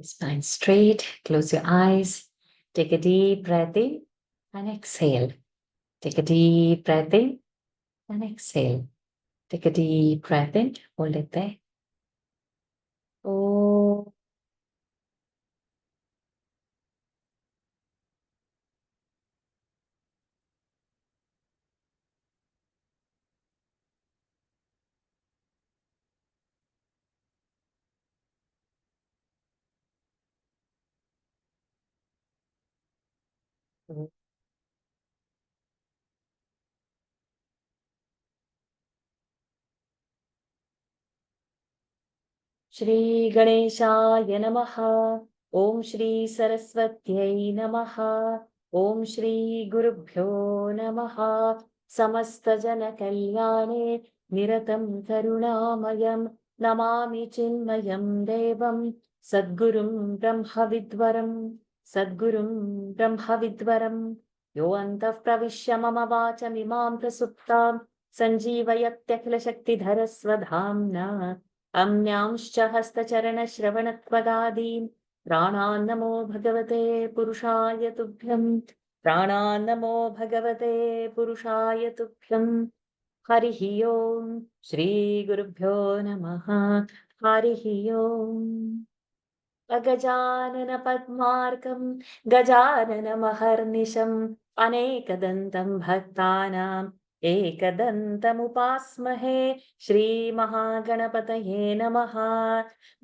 Spine straight, close your eyes, take a deep breath in and exhale. Take a deep breath in and exhale. Take a deep breath in, hold it there. Oh, Shri Ganeshaya Namaha. Om Shri Saraswatyai Namaha. Om Shri Gurubhyo Namaha. Samasta Jana Kalyane Niratam Karunamayam Namami Chinmayam Devam Sadgurum Brahma Vidvaram Sadgurum Brahma Vidvaram Yo Antah Pravishya Mama Vachamimam Prasuptam Sanjeevayatyakhila Shakti Dharasvadhamna अम्यांश्च हस्तचरणश्रवणत्वगादीन् प्राणान् नमो भगवते पुरुषाय तुभ्यम् प्राणान् नमो भगवते पुरुषाय तुभ्यम् हरिः ओम् श्रीगुरुभ्यो नमः हरिः ओम् अगजानन पद्मार्कम् गजाननमहर्निशम् अनेकदन्तं भक्तानाम् एकदन्तमुपास्महे श्रीमहागणपतये नमः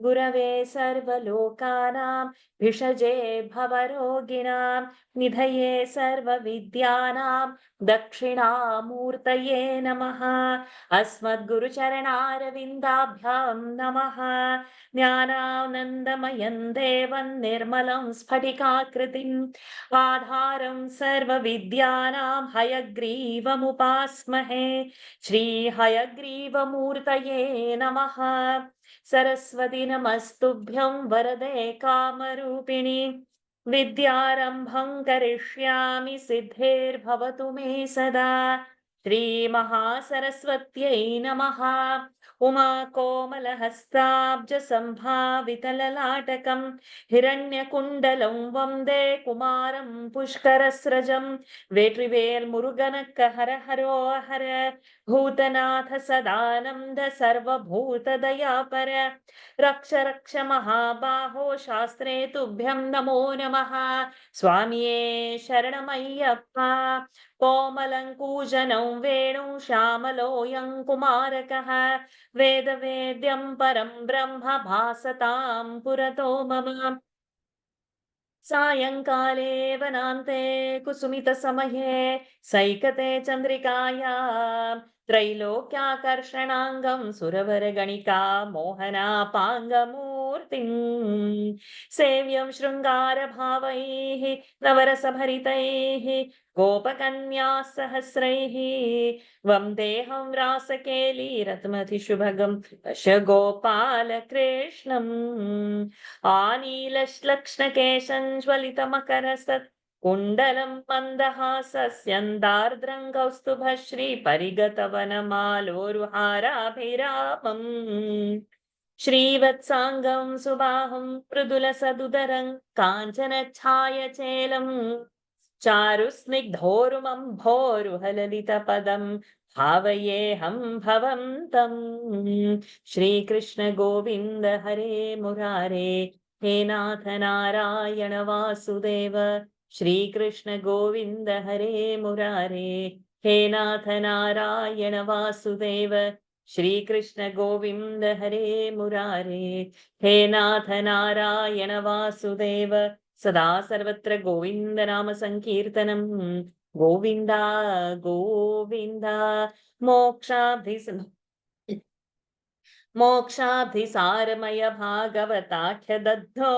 गुरवे सर्वलोकानां भिषजे भवरोगिणां निधये सर्वविद्यानां दक्षिणामूर्तये नमः अस्मद्गुरुचरणारविन्दाभ्यां नमः ज्ञानानन्दमयं देवं निर्मलं स्फटिकाकृतिम् आधारं सर्वविद्यानां हयग्रीवमुपास्महे श्रीहयग्रीवमूर्तये नमः सरस्वती नमस्तुभ्यं वरदे कामरूपिणि विद्यारम्भं करिष्यामि सिद्धिर्भवतु मे सदा श्रीमहासरस्वत्यै नमः उमाकोमलहस्ताब्जसम्भावितललाटकम् हिरण्यकुण्डलं वन्दे कुमारं पुष्करस्रजं वेट्रिवेल्मुरुगनक्क हर हरो हर भूतनाथ सदानन्द सर्वभूतदयापर रक्ष रक्ष महाबाहो शास्त्रे तुभ्यं नमो नमः स्वामिये शरणमय्यप्पा कोमलङ्कूजनं वेणुं श्यामलोऽयं कुमारकः वेदवेद्यं परं ब्रह्म भासतां पुरतो मम सायंकाले वनान्ते कुसुमितसमये सैकते चन्द्रिकायां त्रैलोक्याकर्षणाङ्गं सुरवरगणिका मोहनापाङ्गमूर्तिम् सेव्यं शृङ्गारभावैः नवरसभरितैः गोपकन्या सहस्रैः वन्देऽहं रासकेलीरत्मधिशुभगं दश गोपालकृष्णम् आनीलश्लक्ष्णकेशञ्ज्वलितमकरसत् कुण्डलं मन्दहासस्यन्दार्द्रं कौस्तुभश्रीपरिगतवनमालोरुहाराभिरामम् श्रीवत्साङ्गं सुबाहुं मृदुलसदुदरं काञ्चनच्छायचेलम् चारुस्निग्धोरुमम्भोरुहललितपदं भावयेऽहं भवन्तम् श्रीकृष्ण गोविन्द हरे मुरारे हे नाथ नारायण वासुदेव श्रीकृष्ण गोविन्द हरे मुरारे हे नाथ नारायण वासुदेव श्रीकृष्ण गोविन्द हरे मुरारे हे नाथ नारायण वासुदेव सदा सर्वत्र गोविन्द नाम संकीर्तनम् गोविन्द गोविन्द मोक्षाब्धिसारमय भागवताख्य दद्धो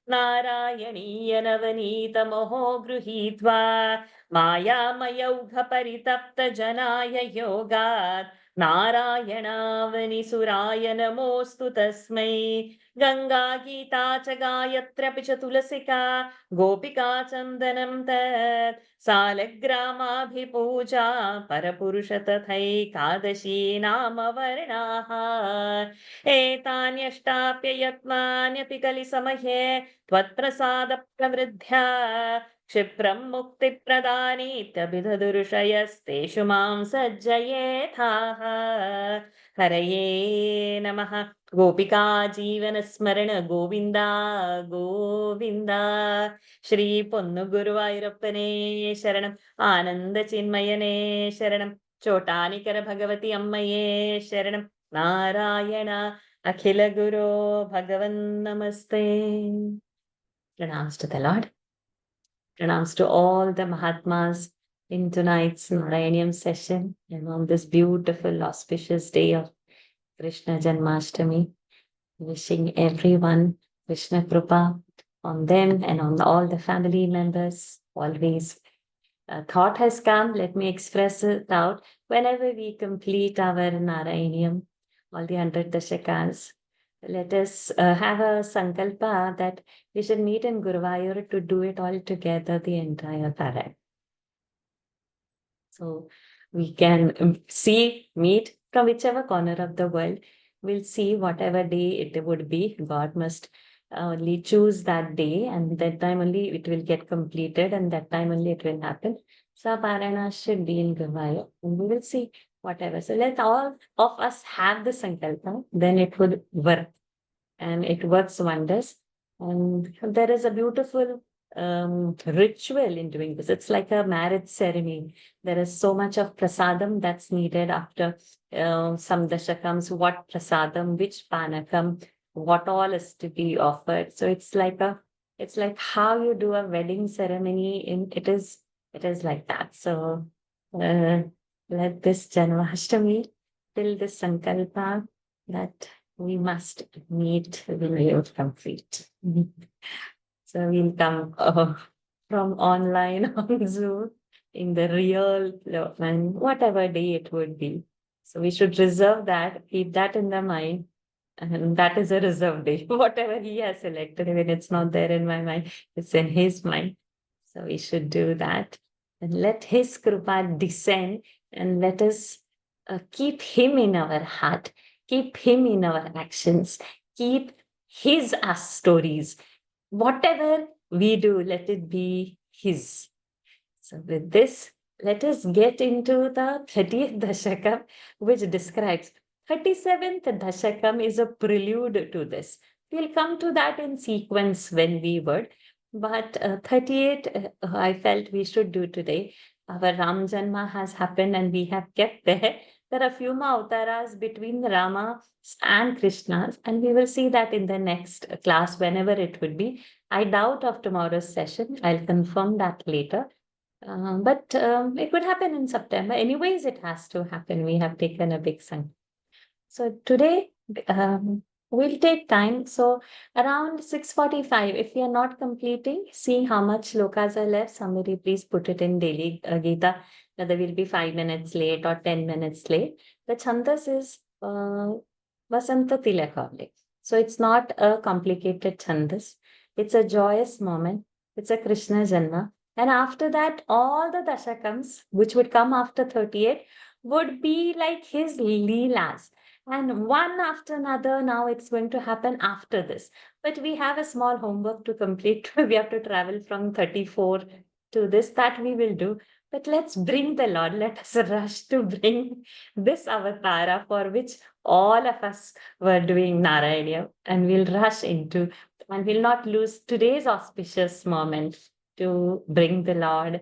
नारायणीय नवनीतमोहो गृहीत्वा मायामयौघ परितप्त जनाय योगात् नारायणावनिसुराय नमोऽस्तु तस्मै गङ्गा गीता च गायत्र्यपि च तुलसिका गोपिका चन्दनं तत् सालग्रामाभिपूजा परपुरुष तथैकादशी नाम वर्णाः एतान्यष्टाप्ययत्नान्यपि कलिसमये त्वत्प्रसादप्रवृद्ध्या क्षिप्रं मुक्तिप्रदानीत्यभिधदुरुषयस्तेषु मां सज्जयेथाः हरये नमः गोपिका जीवनस्मरण गोविन्द गोविन्द श्री पोन्नुगुरुवायूरप्पने शरणम् आनन्दचिन्मयने शरणम् चोटानिकर भगवति अम्मये शरणम् नारायण अखिल गुरो भगवन् नमस्ते. Pranams to the Lord. Pranams to all the Mahatmas in tonight's Narayaniam session and on this beautiful auspicious day of Krishna Janmashtami. Wishing everyone Krishna Kripa on them and on all the family members. Always a thought has come, let me express it out. Whenever we complete our Narayaniam, all the 100 Dashakas, let us have a sankalpa that we should meet in Guruvayur to do it all together, the entire parade. So we can meet from whichever corner of the world. We'll see whatever day it would be. God must only choose that day, and that time only it will get completed, and that time only it will happen. So Parayana should be in Guruvayur, and we will see whatever. So let all of us have the sankalpa, then it would work, and it works wonders. And there is a beautiful ritual in doing this. It's like a marriage ceremony. There is so much of prasadam that's needed after some dashakams, what prasadam, which panakam, what all is to be offered. So it's like how you do a wedding ceremony. It is like that. So let this Janmashtami till this sankalpa that we must meet will complete. So we'll come from online on Zoom in the real and whatever day it would be. So we should reserve that, keep that in the mind. And that is a reserved day. Whatever he has selected, even it's not there in my mind, it's in his mind. So we should do that. And let his Kripa descend and let us keep him in our heart, keep him in our actions, keep his us stories. Whatever we do, let it be his. So with this, let us get into the 30th Dashakam, which describes 37th Dashakam is a prelude to this. We'll come to that in sequence when we would. But 38, I felt we should do today. Our Ram Janma has happened and we have kept there. There are a few more avtaras between Rama and Krishna's, and we will see that in the next class, whenever it would be. I doubt of tomorrow's session. I'll confirm that later. But it would happen in September. Anyways, it has to happen. We have taken a big sign. So today, we'll take time. So around 6:45, if we are not completing, see how much slokas are left. Somebody please put it in daily Gita, whether we'll be 5 minutes late or 10 minutes late. The chandas is Vasanta Tilak only. So it's not a complicated chandas. It's a joyous moment. It's a Krishna Janma. And after that, all the Dashakams, which would come after 38, would be like his Leelas. And one after another, now it's going to happen after this. But we have a small homework to complete. We have to travel from 34 to this. That we will do. But let's bring the Lord. Let us rush to bring this avatara for which all of us were doing Narayana. And we'll rush into, and we'll not lose today's auspicious moment to bring the Lord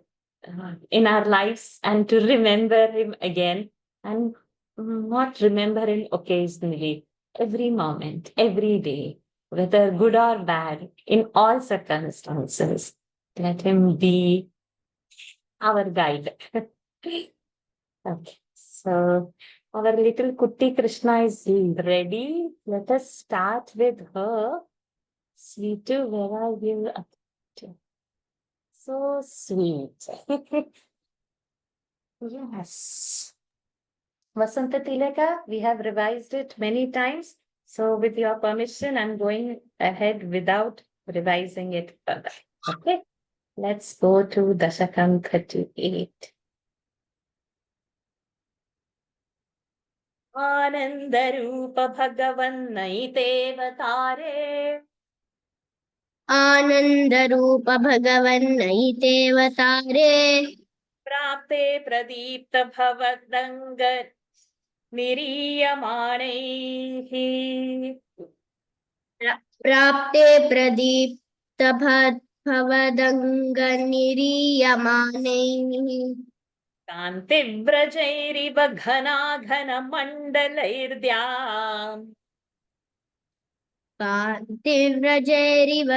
in our lives and to remember him again and not remember him occasionally, every moment, every day, whether good or bad, in all circumstances. Let him be our guide. Okay, so our little Kutti Krishna is ready. Let us start with her. Sweetu, where are you? So sweet. Yes. Vasanta Tilaka, we have revised it many times. So with your permission, I'm going ahead without revising it further. Okay, let's go to Dashakam 38. आनन्दरूप भगवन्नैतेवतारे आनन्दरूप भगवन्नैतेवतारे प्राप्ते प्रदीप्त भवदङ्ग निरीयमाणैः प्राप्ते प्रदीप्तभवदङ्गनिरीयमानैः कान्तिव्रजैरिव घनाघनमण्डलैर्द्याम् कान्तिव्रजैरिव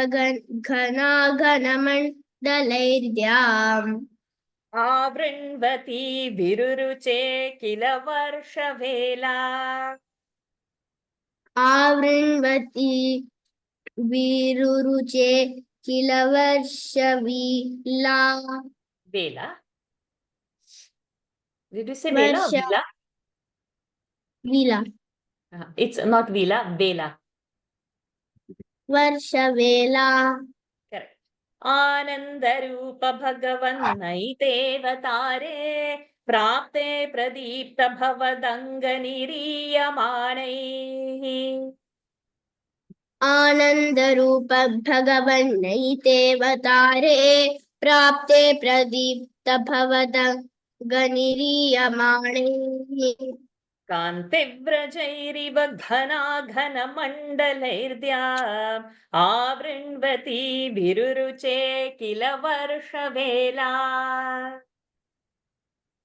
घनाघनमण्डलैर्द्याम् आवृण्वती विरुरुचे किल वर्षवेला आवृण्वती विरुरुचे किल वर्षवीला वेला did you say vela or वर्ष vila villa it's not vila vela वर्षवेला correct आनन्दरूप भगवन्नैतेवतारे प्राप्ते प्रदीप्त भवदङ्गनिरीयमाणैः आनन्दरूप भगवन्नैतेवतारे प्राप्ते प्रदीप्तभवदङ्गनिरीयमाणैः कान्तिव्रजैरिव घनाघनमण्डलैर्द्याम् आवृण्वती विरुरुचे किल वर्षवेला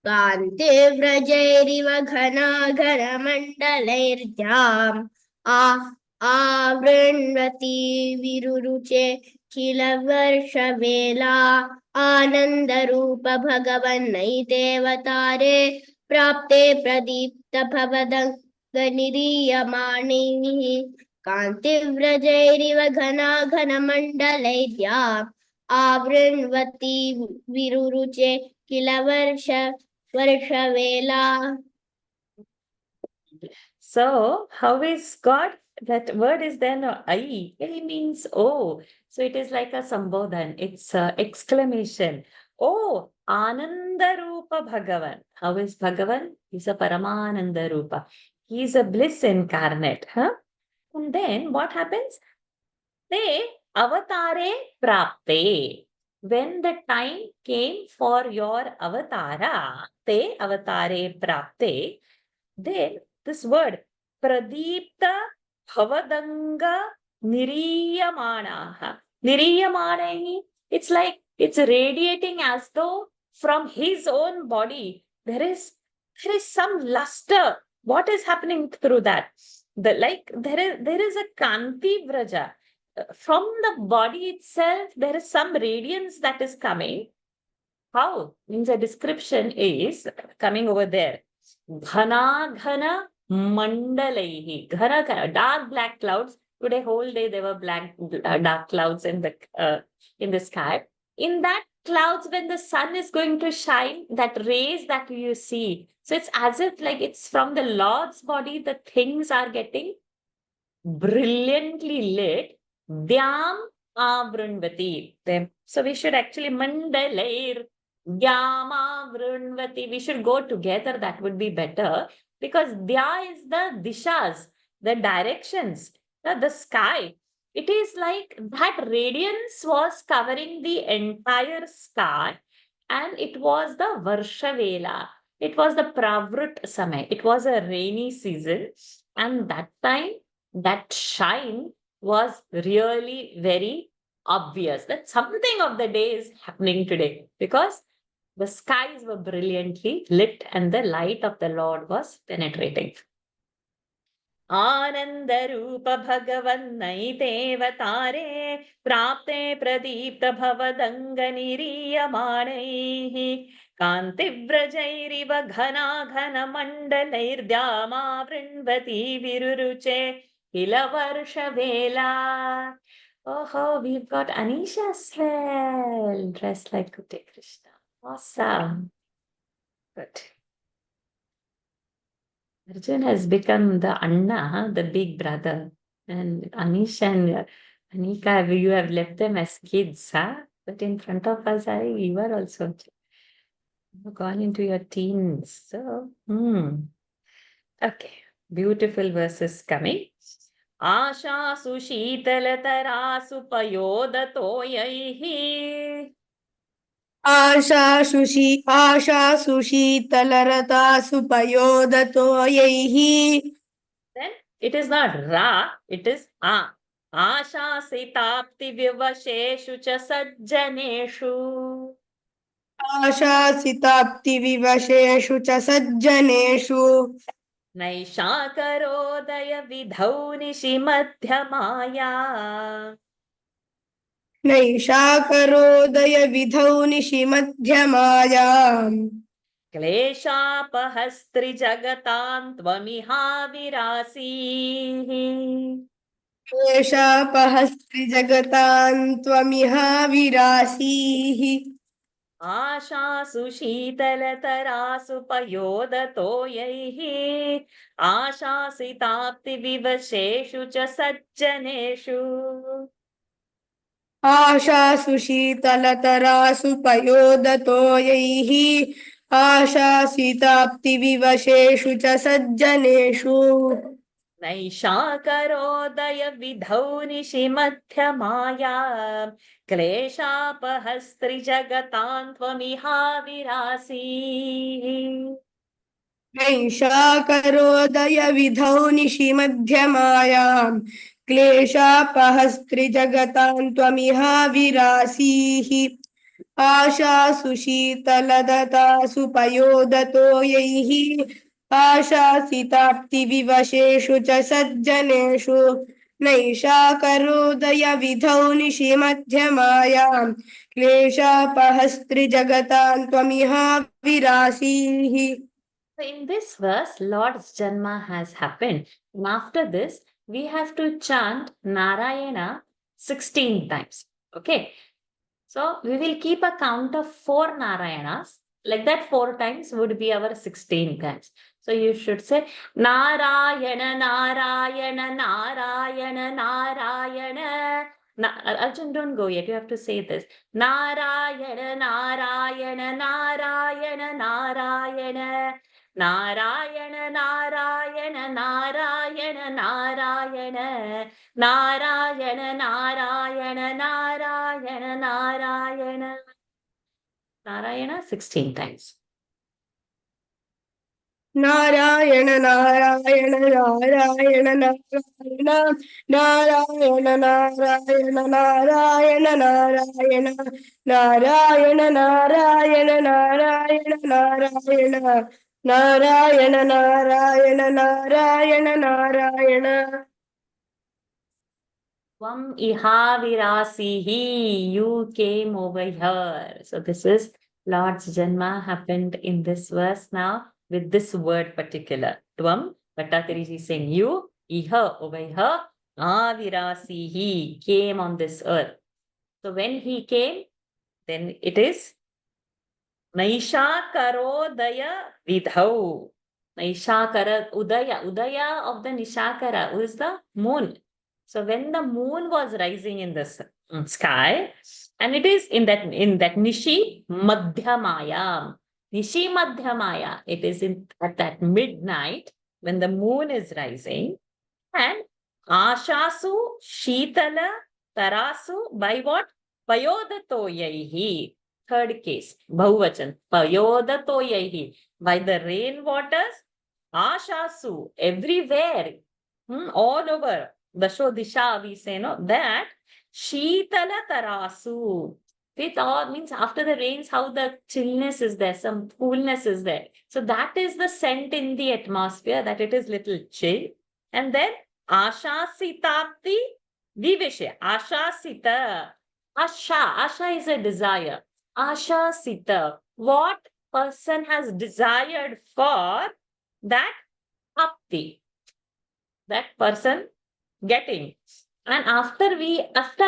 कान्तिव्रजैरिव घनाघनमण्डलैर्द्याम् आवृण्वती विरुरुचे किल वर्षवेला आनन्दरूप भगवन्नैतेवतारे प्राप्ते प्रदीप्तभवदङ्गनिरीयमाणैः कान्तिव्रजैरिव घनाघनमण्डलैर्द्याम् आवृण्वती विरुरुचे किल वर्षवेला. So, how is God? That word is then I. Ai means oh. So it is like a sambodhan. It's a exclamation. Oh, Anandarupa Bhagavan. How is Bhagavan? He's a Paramananda Rupa. He's a bliss incarnate. Huh? And then what happens? They avatare prapte. When the time came for your avatara, te avatare prapte, then this word pradipta bhavadanga niriyamanaha. Niriyamanahi, it's like it's radiating as though from his own body there is some luster. What is happening through that? There is a kanti vraja. From the body itself, there is some radiance that is coming. How? Means a description is coming over there. Ghana ghana mandalaihi. Ghana ghana, dark black clouds. Today whole day there were dark clouds in the sky. In that clouds, when the sun is going to shine, that rays that you see. So it's as if like it's from the Lord's body, the things are getting brilliantly lit. Dhyam avrunvati. So we should actually mandalair Dhyama vrunvati. We should go together. That would be better because Dhya is the dishas, the directions, the sky. It is like that radiance was covering the entire sky and it was the Varshavela. It was the Pravrut Samay. It was a rainy season and that time that shine was really very obvious that something of the day is happening today because the skies were brilliantly lit and the light of the Lord was penetrating. आनन्दरूप भगवन्नैतेवतारे प्राप्ते प्रदीप्त भवदङ्गनिरीयमाणैः कान्तिव्रजैरिव घनाघनमण्डलैर्द्यामावृण्वती विरुरुचे किल वर्षवेला. Oh, we've got Anisha as well, dressed like Kute Krishna. Awesome. Good. Arjun has become the Anna, huh? The big brother. And Anish and Anika, you have left them as kids, huh? But in front of us, you are also gone into your teens. So, okay. Beautiful verses coming. आशासु शीतलतरासु पयोदतोयैः. आशासु शीतलरतासु पयोदतोयैः Then it is not ra, it is a. आशासिताप्तिविवशेषु च सज्जनेषु. आशासिताप्तिविवशेषु च सज्जनेषु नैषाकरोदयविधौ निशिमध्यमाया. नैषाकरोदयविधौ निशिमध्यमायाम् क्लेशापहस्त्रिजगतां त्वमिहाविरासीः. क्लेशापहस्त्रिजगतां त्वमिहाविरासीः आशासु शीतलतरासु पयोदतोयैः. आशासिताप्तिविवशेषु च सज्जनेषु. आशासु शीतलतरासु पयोदतोयैः आशासिताप्तिविवशेषु च सज्जनेषु नैषाकरोदयविधौ निशिमध्यमाया. क्लेशापहस्त्रिजगतां त्वमिहाविरासीः. नैषाकरोदयविधौ निशिमध्यमायाम् क्लेशापहस्त्रिजगतां त्वमिहाविरासीः आशासु शीतलदतासु पयोदतोयैः आशासिताप्तिविवशेषु च सज्जनेषु नैषाकरोदयविधौ निशिमध्यमायाम् क्लेशापहस्त्रिजगतां त्वमिहाविरासीः. So in this verse, Lord's Janma has happened. And after this, we have to chant Narayana 16 times. Okay. So we will keep a count of 4 Narayanas. Like that, 4 times would be our 16 times. So you should say Narayana, Narayana, Narayana, Narayana. Arjun, don't go yet. You have to say this. Narayana, Narayana, Narayana, Narayana. Narayana, Narayana, Narayana, Narayana. Narayana, Narayana, Narayana, Narayana. Narayana 16 times. Narayana Narayana Narayana Narayana Narayana Narayana Narayana Narayana Narayana Narayana Narayana Narayana Narayana Narayana Narayana Narayana Tvam ihavirasihi, you came over here. So this is Lord's Janma happened in this verse now with this word particular. Tvam, Bhattakari is saying you, iha over here, avirasihi, came on this earth. So when he came, then it is Naishakarodaya vidhau. Naishakara, Udaya of the Nishakara, who is the moon. So when the moon was rising in the sky, and it is in that Nishi Madhyamaya. Nishi Madhyamaya, it is at that midnight when the moon is rising, and Ashasu Shitala Tarasu by what? Payodatoyaihi. Third case, Bahuvachan, Payodatoyaihi. By the rain waters, Ashasu, everywhere, all over. Dasho Disha, we say, no, that Shitala Tarasu. With all means after the rains, how the chillness is there, some coolness is there. So that is the scent in the atmosphere, that it is little chill. And then Ashasitapti Vivishe. Ashasita. Asha is a desire. Ashasita. What person has desired for that apti? That person getting. And after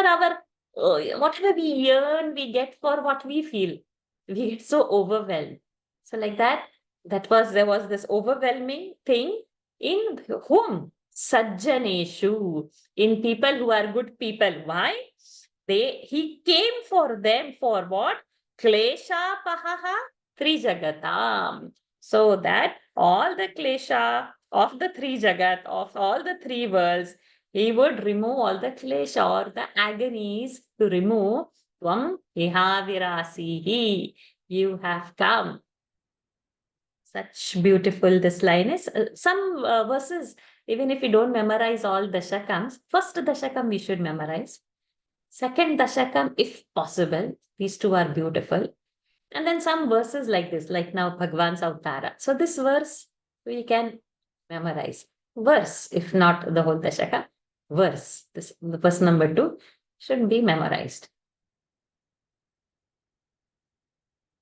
our whatever we yearn, we get for what we feel. We get so overwhelmed. So like that, there was this overwhelming thing In whom? Sajjaneshu. In people who are good people. Why? He came for them for what? Klesha pahaha trijagatam. So that all the klesha of the three jagat, of all the three worlds, he would remove all the klesha or the agonies to remove. Tvam ihavirasihi. You have come. Such beautiful this line is. Some verses, even if we don't memorize all dashakams, first dashakam we should memorize. Second dashakam, if possible. These two are beautiful. And then some verses like this, like now Bhagwan's Avtara. So this verse we can memorize. Verse, if not the whole dashaka, verse. This the verse number 2 should be memorized.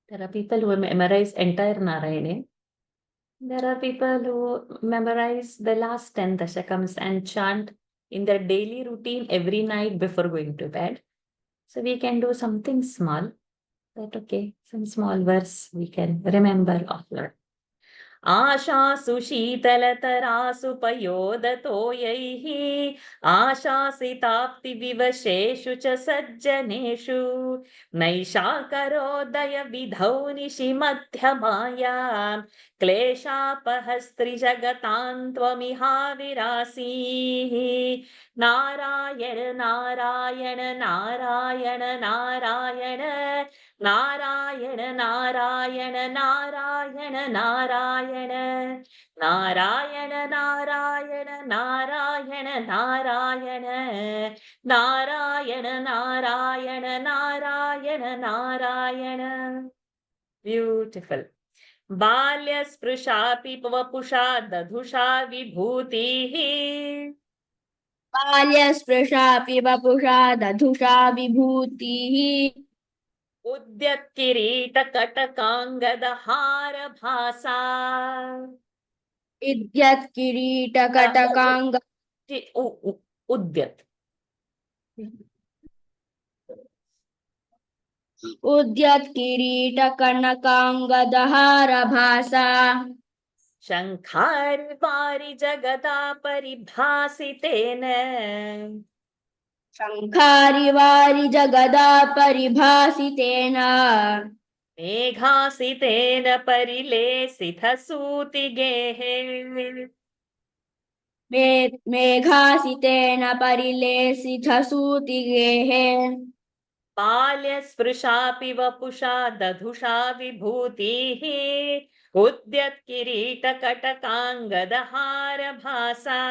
There are people who memorize entire Narayana. There are people who memorize the last 10 dashakams and chant in their daily routine every night before going to bed. So we can do something small. That okay, some small verse we can remember of Lord. आशासु शीतलतरासु पयोदतोयैः आशासिताप्तिविवशेषु च सज्जनेषु नैषाकरोदयविधौ निशिमध्यमायां क्लेशापहस्त्रिजगतां त्वमिहाविरासीः Narayana Narayana Narayana Narayana Narayana Narayana Narayana Narayana Narayana Narayana Narayana Narayana Narayana Narayana Narayana Narayana. Beautiful. बाल्यस्पृशापि वपुषा दधुषा विभूतिः बाल्यस्पृशापि वपुषा दधुषा विभूतिः उद्यत्किरीटकटकाङ्गदहारभासा इद्यत्किरीटकटकाङ्ग उद्यत् उद्यत्किरीटकनकाङ्गदहारभासा शङ्खारिवारि जगदा परिभासितेन शङ्खारिवारि जगदा परिभासितेन मेघासितेन परिलेसितसूतिगेः मेघासितेन परिलेसितसूतिगेः बाल्यस्पृशापि वपुषा दधुषा विभूतिः उद्यत्किरीटकटकाङ्गदहारभासा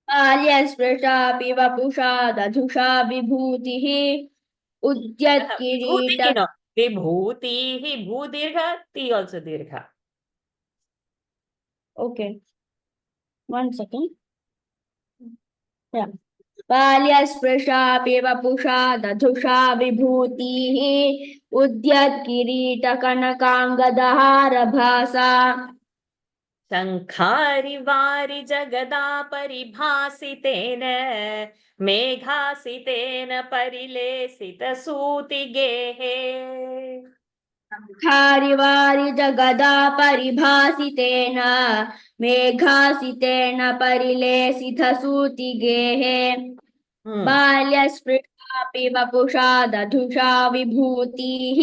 बाल्यस्पृशापि वपुषा दधुषा विभूतिः उद्यत्किरीट विभूतिः भूदीर्घ ति also दीर्घ. Okay, 1 second. Yeah. बाल्यस्पृशापि वपुषा दधुषा विभूतिः उद्यत्किरीटकनकाङ्गदहारभासा शङ्खारिवारि जगदा परिभासितेन मेघासितेन परिलेसितसूतिगेः शङ्खारिवारि जगदा परिभासितेन मेघासितेन परिलेसितसूतिगेः बाल्यस्पृशापि वपुषा दधुषा विभूतिः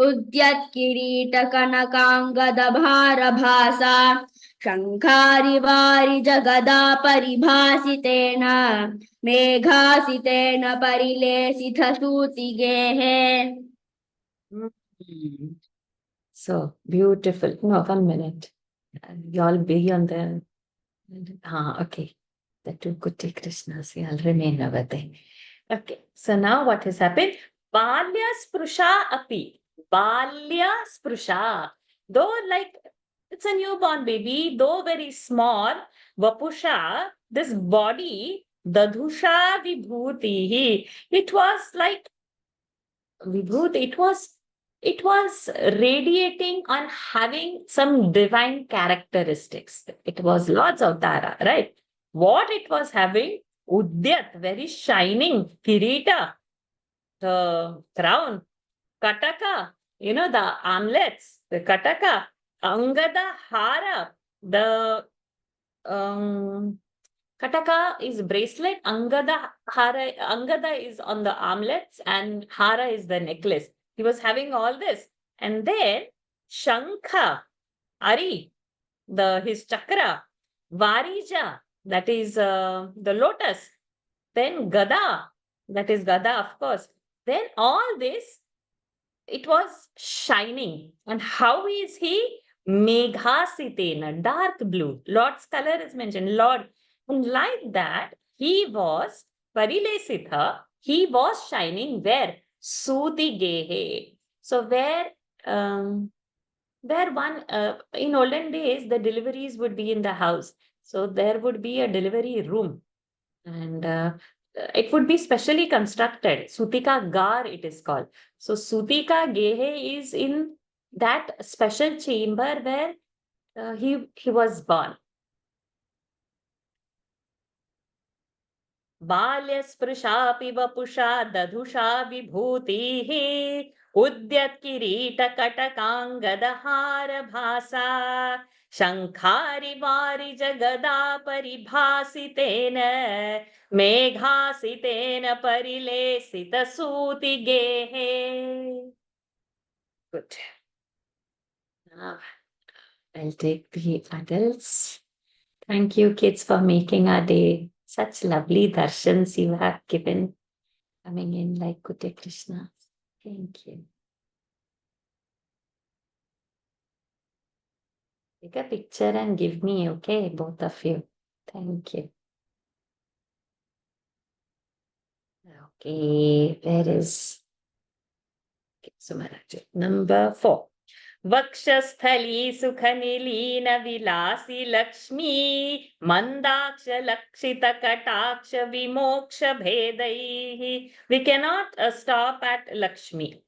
उद्यत्किरीटकनकाङ्गदहारभासा शङ्खारिवारि जगदा परिभासितेन मेघासितेन परिलेसितसूतिगेः. So beautiful. No, 1 minute. Y'all be on the. Okay. The two Kuti Krishnas, y'all remain over there. Okay. So now what has happened? Balya Sprusha api. Balya Sprusha. Though like it's a newborn baby, though very small, Vapusha, this body, Dadhusha Vibhutihi. It was like Vibhuti, it was radiating on having some divine characteristics. It was Lord's Avtara, right? What it was having? Udyat, very shining, Kirita, the crown, Kataka, the armlets, the Kataka, Angada Hara, the Kataka is bracelet, Angada is on the armlets, and Hara is the necklace. He was having all this. And then Shankha, Ari, his chakra, Varija, that is the lotus, then Gada, that is Gada, of course. Then all this, it was shining. And how is he? Meghasitena, dark blue. Lord's color is mentioned, Lord. And like that, he was Parilesitha, he was shining where? Suti Gehe. So where one, in olden days, the deliveries would be in the house. So there would be a delivery room. And it would be specially constructed. Sutika Gar, it is called. So Sutika Gehe is in that special chamber where he was born. बाल्यस्पृशापि वपुषा दधुषा विभूतिः उद्यत्किरीटकटकाङ्गदहारभासा शङ्खारि वारिजगदा परिभासितेन मेघासितेन परिलेसितसूतिगेहे. Good. Now I'll take the adults. Thank you, kids, for making our day. Such lovely darshans you have given, coming in like Kute Krishna. Thank you. Take a picture and give me, okay, both of you. Thank you. Okay, where is Sumaraj? Number 4. वक्षस्थली सुखनिलीन विलासी Lakshmi मंदाक्ष लक्षित कटाक्ष विमोक्ष भेदैः. We cannot stop at Lakshmi.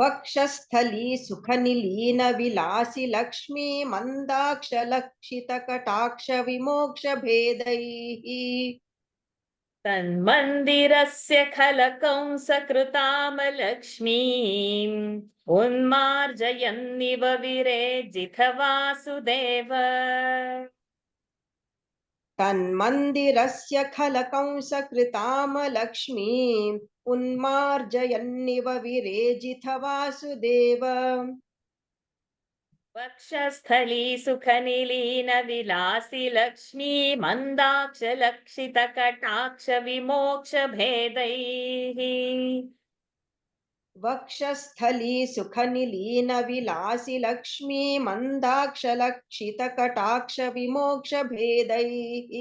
वक्षस्थली सुखनिलीन विलासी Lakshmi मंदाक्ष लक्षित कटाक्ष विमोक्ष भेदैः. तन्मन्दिरस्य खलकंसकृतामलक्ष्मीम् उन्मार्जयन्निव विरेजित वासुदेव. तन्मन्दिरस्य खलकंसकृतामलक्ष्मीम् उन्मार्जयन्निव विरेजित वासुदेव. वक्षस्थली सुखनिलीन विलासी लक्ष्मी मंदाक्ष लक्षित कटाक्ष विमोक्ष भेदैः. वक्षस्थली सुखनिलीन विलासी लक्ष्मी मंदाक्ष लक्षित कटाक्ष विमोक्ष भेदैः.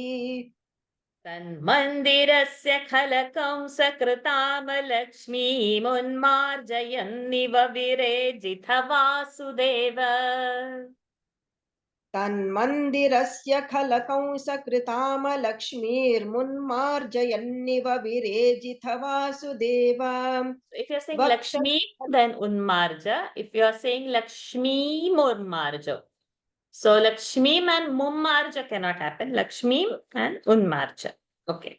तन्मन्दिरस्य खलकंसकृतामलक्ष्मीमुन्मार्जयन्निव विरेजित Vasudev. तन्मन्दिरस्य खलकंसकृतामलक्ष्मीर्मुन्मार्जयन्निव विरेजित Vasudev. If you're saying Lakshmi, then Unmarja. If you're saying Lakshmi Murmarja. So Lakshmi and Mummarja cannot happen. Lakshmi and Unmarja. Okay.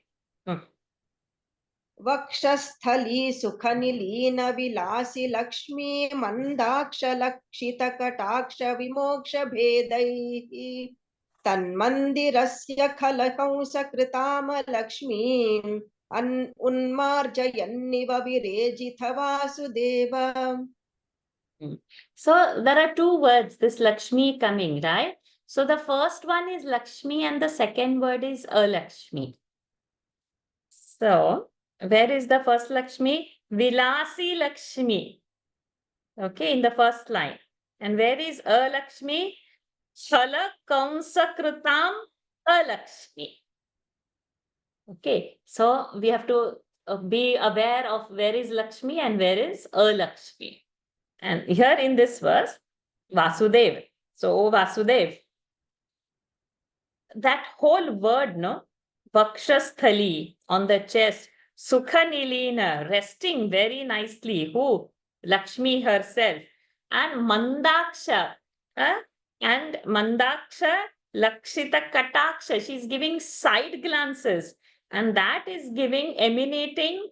वक्षस्थली सुखनिलीन विलासी Lakshmi मंदाक्ष लक्षित कटाक्ष विमोक्ष भेदैः. तन्मन्दिरस्य खलकंसकृतामलक्ष्मीम् उन्मार्जयन्निव विरेजित Vasudev. So there are two words, this Lakshmi coming, right? So the first one is Lakshmi and the second word is Alakshmi. So where is the first Lakshmi? Vilasi Lakshmi. Okay, in the first line. And where is Alakshmi? Chalakansakrutam Alakshmi. Okay, so we have to be aware of where is Lakshmi and where is Alakshmi. And here in this verse, Vasudev. So, O Vasudev, that whole word, no? Vakshasthali, on the chest, Sukhanilina, resting very nicely. Who? Lakshmi herself. And Mandaksha. And Mandaksha, Lakshita Kataksha. She's giving side glances. And that is emanating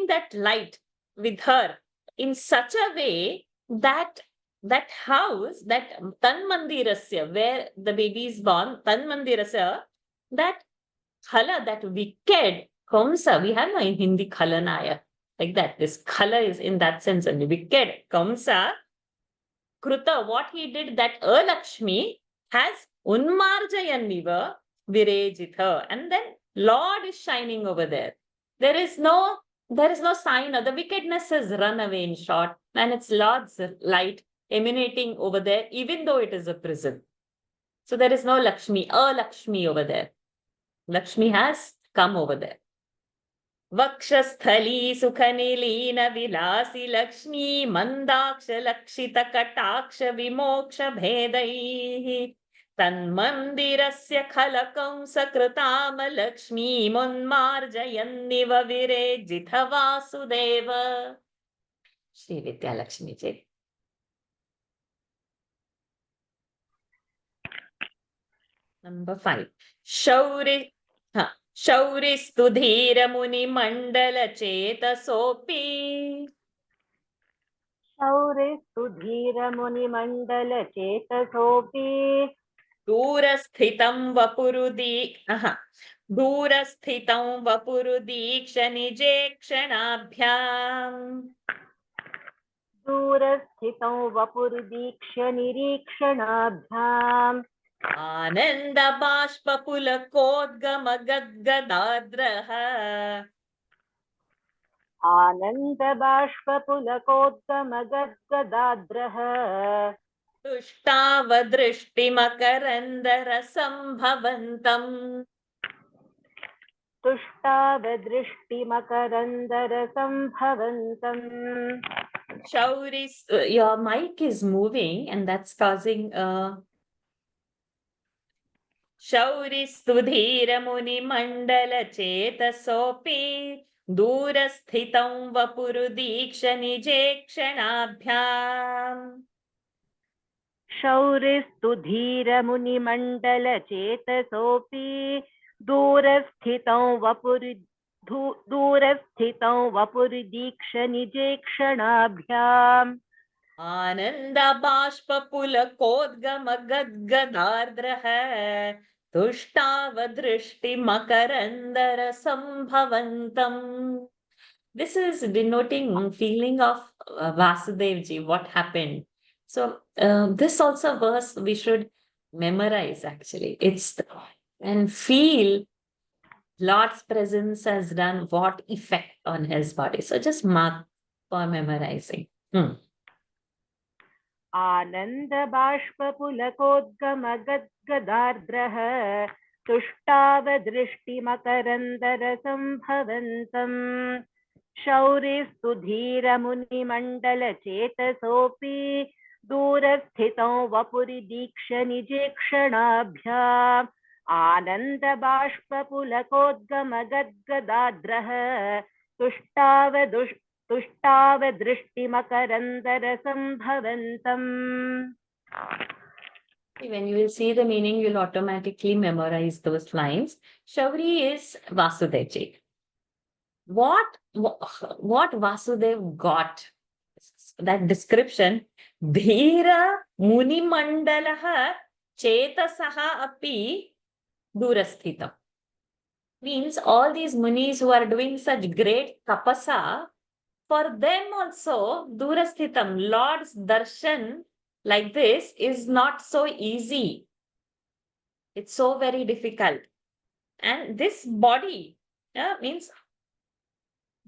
that light with her in such a way that that house, that Tanmandirasya, where the baby is born, Tanmandirasya, that Khala, that wicked Kamsa, we have no in Hindi Khalanaya, like that. This Khala is in that sense only. Wicked Kamsa, Kruta, what he did, that Alakshmi has Unmarjayaniva Virejitha. And then Lord is shining over there. There is no sign of the wickedness has run away, in short, and it's Lord's light emanating over there, even though it is a prison. So there is no Lakshmi, Lakshmi over there. Lakshmi has come over there. Vakshasthali sukhanilina vilasi Lakshmi mandaksha lakshita kataksha vimoksha bhedaihi Tanmandirasya khalakam sakritama Lakshmi munmarjayanniva virejitha Vasudeva. Shri Vidya Lakshmi Ji. Number 5. शौरिस्तु धीरमुनिमण्डलचेतसोऽपि शौरिस्तु धीरमुनिमण्डलचेतसोऽपि दूरस्थितं वपुरुदीक्ष निजेक्षणाभ्याम् दूरस्थितं वपुर्दीक्ष्य निरीक्षणाभ्याम् आनन्दबाष्पपुलकोद्गमगद्गदाद्रः आनन्दबाष्पपुलकोद्गमगद्गदाद्रः तुष्टावदृष्टिमकरन्दरसम्भवन्तम् तुष्टावदृष्टिमकरन्दरसम्भवन्तम्. your mic is moving and that's causing शौरिस्तु धीरमुनिमण्डलचेतसोऽपि दूरस्थितं वपुरुदीक्ष निजेक्षणाभ्याम् शौरिस्तु धीरमुनिमण्डलचेतसोऽपि दूरस्थितं वपुर्दीक्ष निजेक्षणाभ्याम् आनन्दबाष्पपुलकोद्गमगद्गदार्द्रः तुष्टावदृष्टिमकरन्दरसम्भवन्तम्. This is denoting feeling of Vasudev ji, what happened. So this also verse we should memorize actually. And feel Lord's presence has done what effect on his body. So just mark for memorizing. आनन्दबाष्पपुलकोद्गमगद्गदार्द्रः तुष्टावदृष्टिमकरन्दरसम्भवन्तम् शौरिस्तु धीरमुनिमण्डलचेतसोऽपि दूरस्थितं वपुर्दीक्ष निजेक्षणाभ्याम् आनन्दबाष्पपुलकोद्गमगद्गदाद्रः तुष्टावदृष्टिमकरन्दरसम्भवन्तम्. When you will see the meaning, you'll automatically memorize those lines. Shauri is Vasudev ji. What Vasudev got? That description, Dhira Munimandalaha Chetasaha api Durasthitam. Means all these munis who are doing such great tapasa, for them also Durasthitam, Lord's darshan like this is not so easy. It's so very difficult. And this body means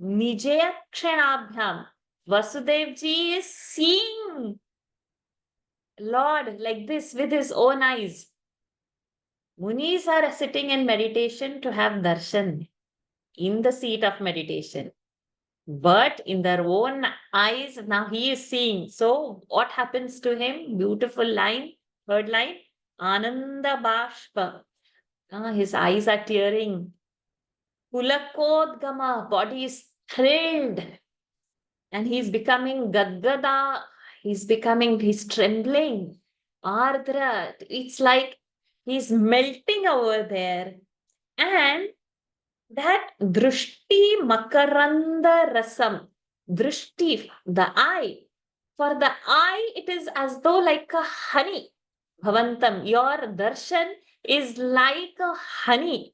Nijayakshanabhyam. Vasudev ji is seeing Lord like this with his own eyes. Munis are sitting in meditation to have darshan in the seat of meditation. But in their own eyes, now he is seeing. So what happens to him? Beautiful line, third line. Ananda Bashpa. His eyes are tearing. Pulakodgama, body is thrilled. And he's becoming Gadgada. He's trembling. Ardra. It's like he's melting over there. And that Drishti Makaranda Rasam, Drishti, the eye, For the eye, it is as though like a honey. Bhavantam, your darshan is like a honey.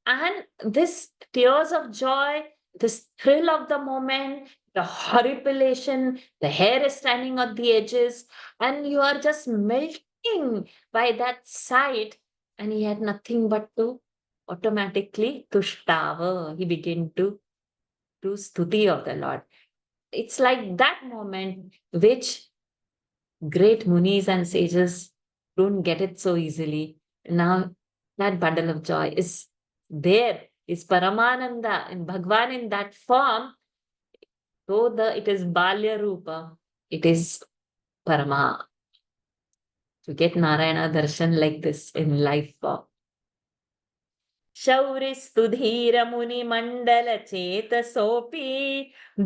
And this tears of joy, this thrill of the moment, the horripilation, the hair is standing on the edges, and you are just melting by that sight. And he had nothing but to automatically tushtava. He began to do stuti of the Lord. It's like that moment which great munis and sages don't get it so easily. Now that bundle of joy is there, is Paramananda in Bhagwan in that form. Though it is Balya Rupa, it is Parama. To get Narayana darshan like this in life form. शौरिस्तु धीरमुनिमण्डलचेतसोऽपि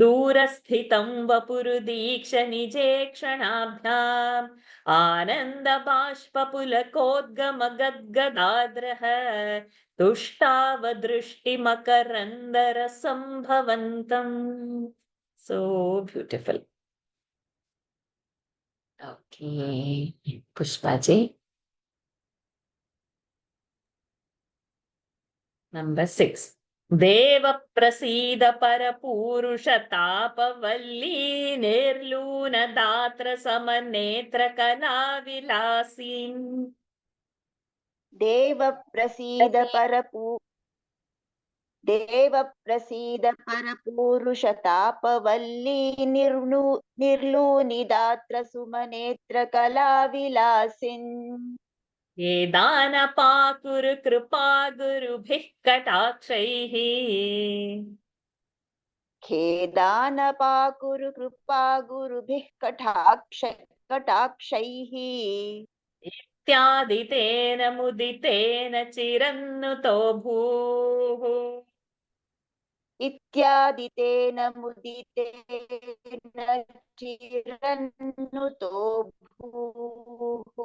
दूरस्थितं वपुरुदीक्ष निजे क्षणाभ्याम् आनन्दबाष्पपुलकोद्गमगद्गदाद्रः तुष्टावदृष्टिमकरन्दरसम्भवन्तम्. So beautiful. Okay, Pushpaji. Number 6. देव प्रसीद परपूरुष तापवल्ली निर्लून दात्र समनेत्र कला विलासी. देव प्रसीद परपूरुषतापवल्ली निर्लूनिदात्र सुमनेत्र कलाविलासिन्. ये दानपाकुर कृपा गुरुभिः कटाक्षैः. खेदानपाकुरु कृपा गुरुभिः कटाक्षैः. इत्यादितेन मुदितेन चिरन्नुतो भूः. इत्यादितेन मुदितेन चिरन्नुतो भूः.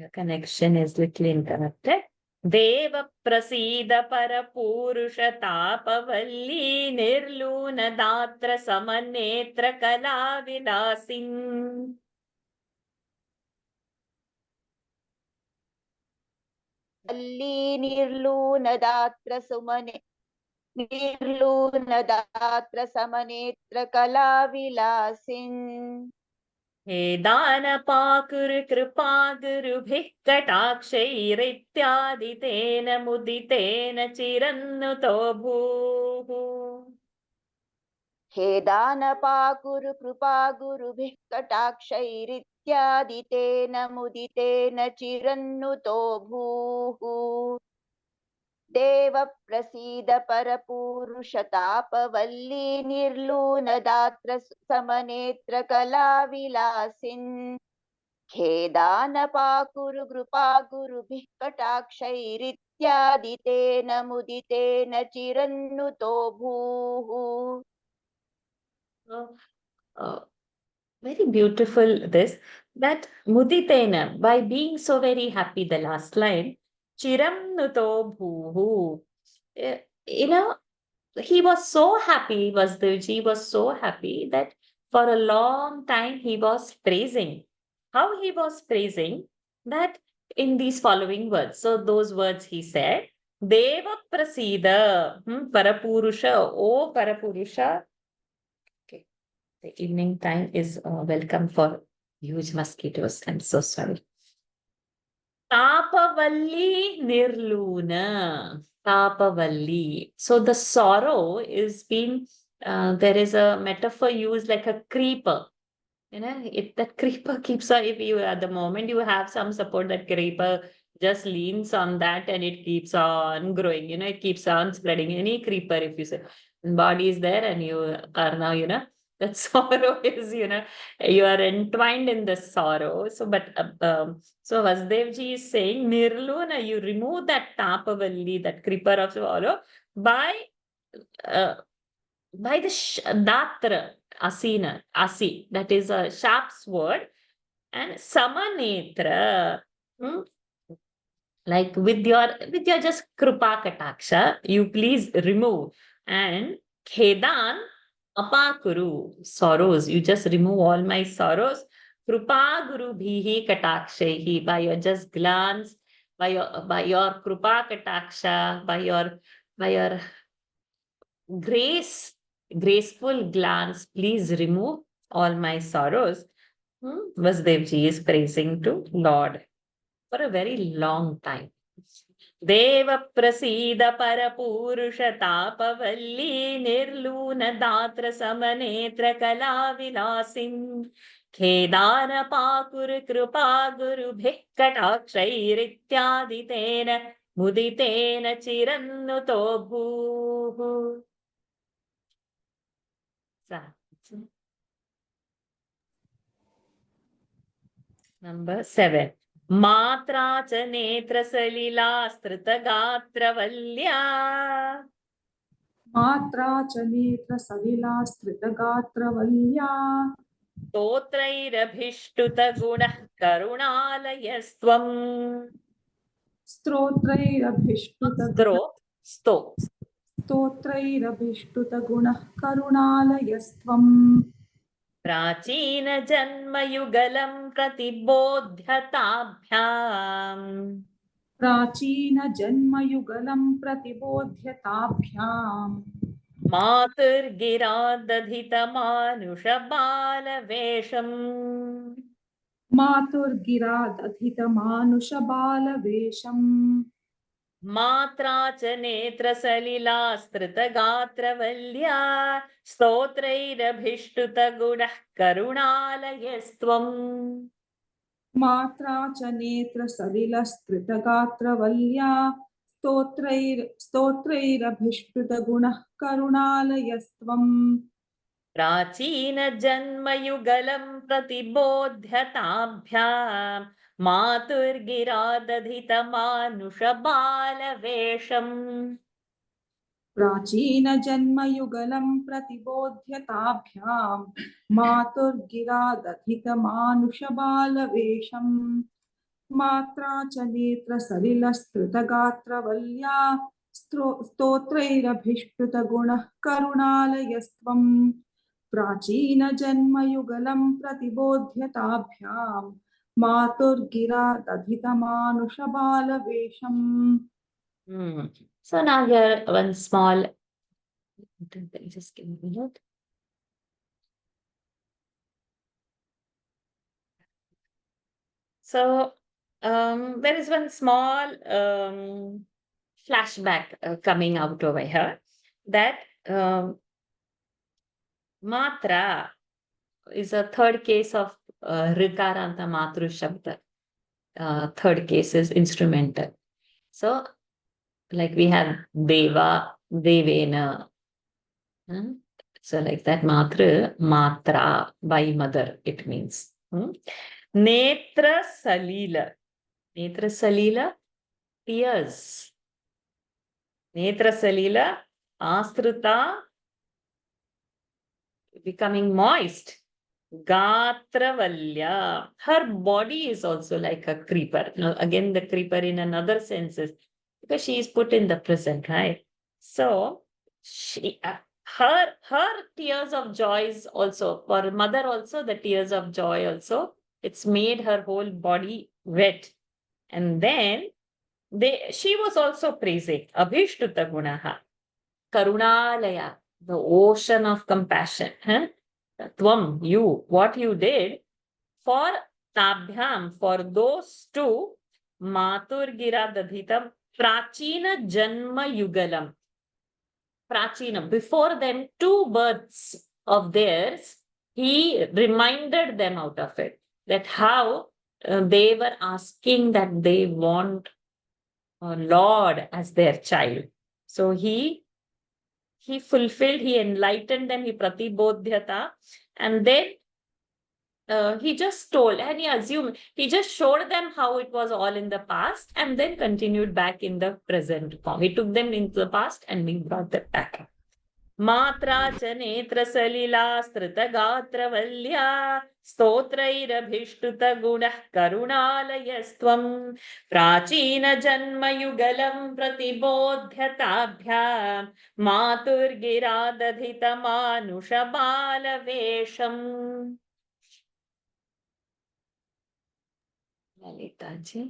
Your connection is little interrupted. देव प्रसीद परपूरुष तापवल्ली निर्लून दात्र समनेत्र कला विलासिन्. वल्ली निर्लूनदात्र समनेत्र कलाविलासिन्. हे दानपाकुर कृपा गुरुभिः कटाक्षैरित्यादितेन मुदितेन चिरन्नुतो भूः. हे दानपाकुरु कृपा गुरुभिः कटाक्षैरित्यादितेन मुदितेन चिरन्नुतो भूः. देव प्रसीद परपूरुषतापवल्ली निर्लूनदात्र समनेत्र कलाविलासिन्. खेदानपाकुरु कृपा गुरुभिः कटाक्षैरित्यादितेन मुदितेन चिरन्नुतो भूः. Very beautiful this, that muditena, by being so very happy, the last line, chiram nuto bhuhu. He was so happy, Vasudevji was so happy that for a long time he was praising. How he was praising? That in these following words. So those words he said, Deva Prasida, Parapurusha, O Parapurusha. The evening time is welcome for huge mosquitoes. I'm so sorry. Tapavalli Nirluna. Tapavalli. So the sorrow is being, there is a metaphor used like a creeper. That creeper keeps on, if you at the moment you have some support, that creeper just leans on that and it keeps on growing. It keeps on spreading. Any creeper, if you say, body is there and you are now, that sorrow is, you are entwined in the sorrow. So, but so Vasudevji is saying, Nirluna, you remove that tapavalli, that creeper of sorrow, by the datra, asina, asi, that is a sharp sword, and samanetra, like with your just krupa kataksha, you please remove, and khedan, Apakuru, sorrows. You just remove all my sorrows. Krupa Guru Bhihi Katakshehi, by your just glance, by your Krupa Kataksha, by your graceful glance, please remove all my sorrows. Vasudevji is praising to Lord for a very long time. Deva prasida parapurusha tapavalli nirluna datra samanetra kala vilasim khedana pakur krupa guru bhikkatakshairityaditena muditena chirannuto bhuhu. Number 7. Matra cha netra salila strita gatra valya. मात्रा च नेत्र Salila स्त्रितगात्रवल्या Stotrairabhishtut gunah karunalayaस्त्वं. स्तोत्रैरभिष्टुतगुणः करुणालयस्त्वम् प्राचीन जन्मयुगलं प्रतिबोध्यताभ्याम्. प्राचीनजन्मयुगलं प्रतिबोध्यताभ्याम् मातुर्गिरा दधितमानुषबालवेषम्. मातुर्गिरा दधितमानुषबालवेषम् मात्रा च नेत्रसलिला स्त्रितगात्रवल्या स्तोत्रैरभिष्टुतगुणः करुणालयस्त्वम्. मात्रा च नेत्रसलिलस्त्रितगात्रवल्या स्तोत्रैरभिष्टुतगुणः करुणालयस्त्वम् प्राचीनजन्मयुगलं प्रतिबोध्यताभ्याम् मातुर्गिरा दधितमानुषबालवेषम्. प्राचीनजन्मयुगलं प्रतिबोध्यताभ्यां मातुर्गिरा दधितमानुषबालवेषम् मात्रा च नेत्रसलिलस्त्रितगात्रवल्या स्तोत्रैरभिष्टुतगुणः करुणालयस्त्वम् प्राचीनजन्मयुगलं प्रतिबोध्यताभ्यां मातुर्गिरा दधितमानुषबालवेषम्. So now here one small, just give me a minute. So there is one small flashback coming out over here, that matra is a third case of rikaranta matru shabda. Third case is instrumental. So like we have deva, devena. So like that matra, by mother it means. Netra salila. Netra salila, tears. Netra salila, astrita, becoming moist. Gatravalya. Her body is also like a creeper. Now, again, the creeper in another sense is because she is put in the present, right? So she, her tears of joys also, for mother also, the tears of joy also, it's made her whole body wet. And then she was also praising Abhishtuta Gunaha, Karunalaya, the ocean of compassion. Tvam, you, what you did for Tabhyam, for those two, Maturgira Dadhitam, Prachina Janma Yugalam. Prachina, before them, two births of theirs, he reminded them out of it, that how they were asking that they want Lord as their child. So he fulfilled, he enlightened them, he pratibodhyata, and then he just told, and he just showed them how it was all in the past, and then continued back in the present form. He took them into the past and he brought them back. मात्रा च नेत्रसलिलास्तृतगात्रवल्या स्तोत्रैरभिष्टुतगुणः करुणालयस्त्वं प्राचीनजन्मयुगलं प्रतिबोध्यताभ्यां मातुर्गिरादधितमानुषबालवेषम्। Lalita ji.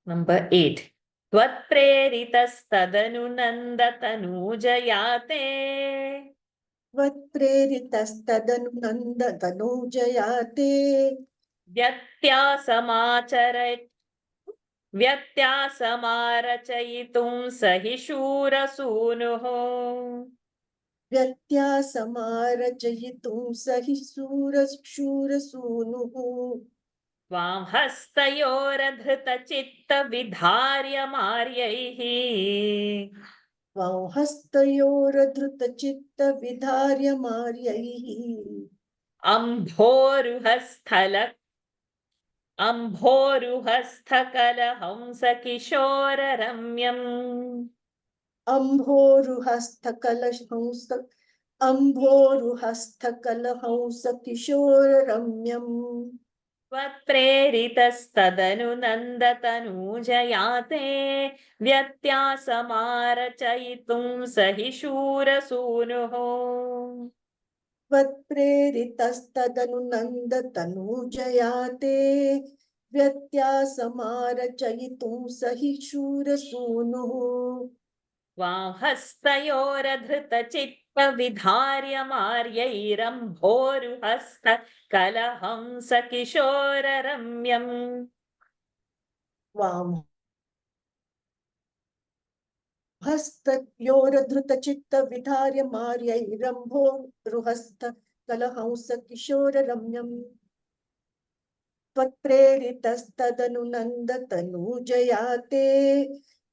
Number 8. त्वत्प्रेरितस्तदनु नन्दतनूजयाते त्वत्प्रेरितस्तदनु नन्दतनूजयाते व्यत्यासमारचयितुं सहि शूरसूनुः व्यत्यासमारचयितुं सहि शूरसूनुः त्वां हस्तयोरधृतचित्तविधार्यमार्यैः त्वां हस्तयोरधृतचित्तविधार्यमार्यैः अम्भोरुहस्थकलहंसकिशोररम्यम् अम्भोरुहस्थकलहंसकिशोररम्यम् त्वत्प्रेरितस्तदनु नन्दतनूजयाते व्यत्यासमारचयितुं सहि शूरसूनुः त्वत्प्रेरितस्तदनु नन्दतनूजयाते व्यत्यासमारचयितुं सहि शूरसूनुः त्वां हस्तयोरधृतचित्तविधार्यमार्यैरम्भोरुहस्तकलहंसकिशोररम्यम् वां हस्तयोरधृतचित्तविधार्यमार्यैरम्भोरुहस्तकलहंसकिशोररम्यम् त्वत्प्रेरितस्तदनु नन्दतनूजयाते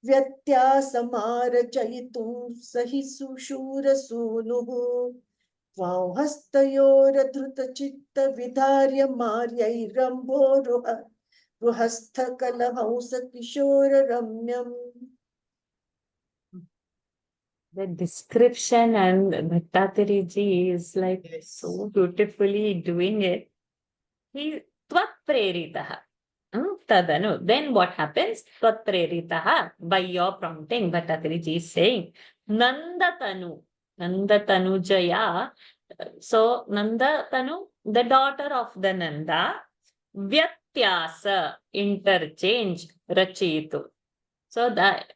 व्यत्यासमारचयितुं सहि सुशूरसूनुः त्वां हस्तयोरधृतचित्तविधार्यमार्यैरम्भोरुहस्थकलहंसकिशोररम्यम्. The description and Bhattatari ji is like so beautifully doing it. He Tvat Preritaha. Tadanu. Then what happens? Tvat Preritaha. By your prompting, Bhattatari ji is saying, Nandatanu. Nandatanu Jaya. So Nandatanu, the daughter of the Nanda, Vyatyasa, interchange, Rachitu. So that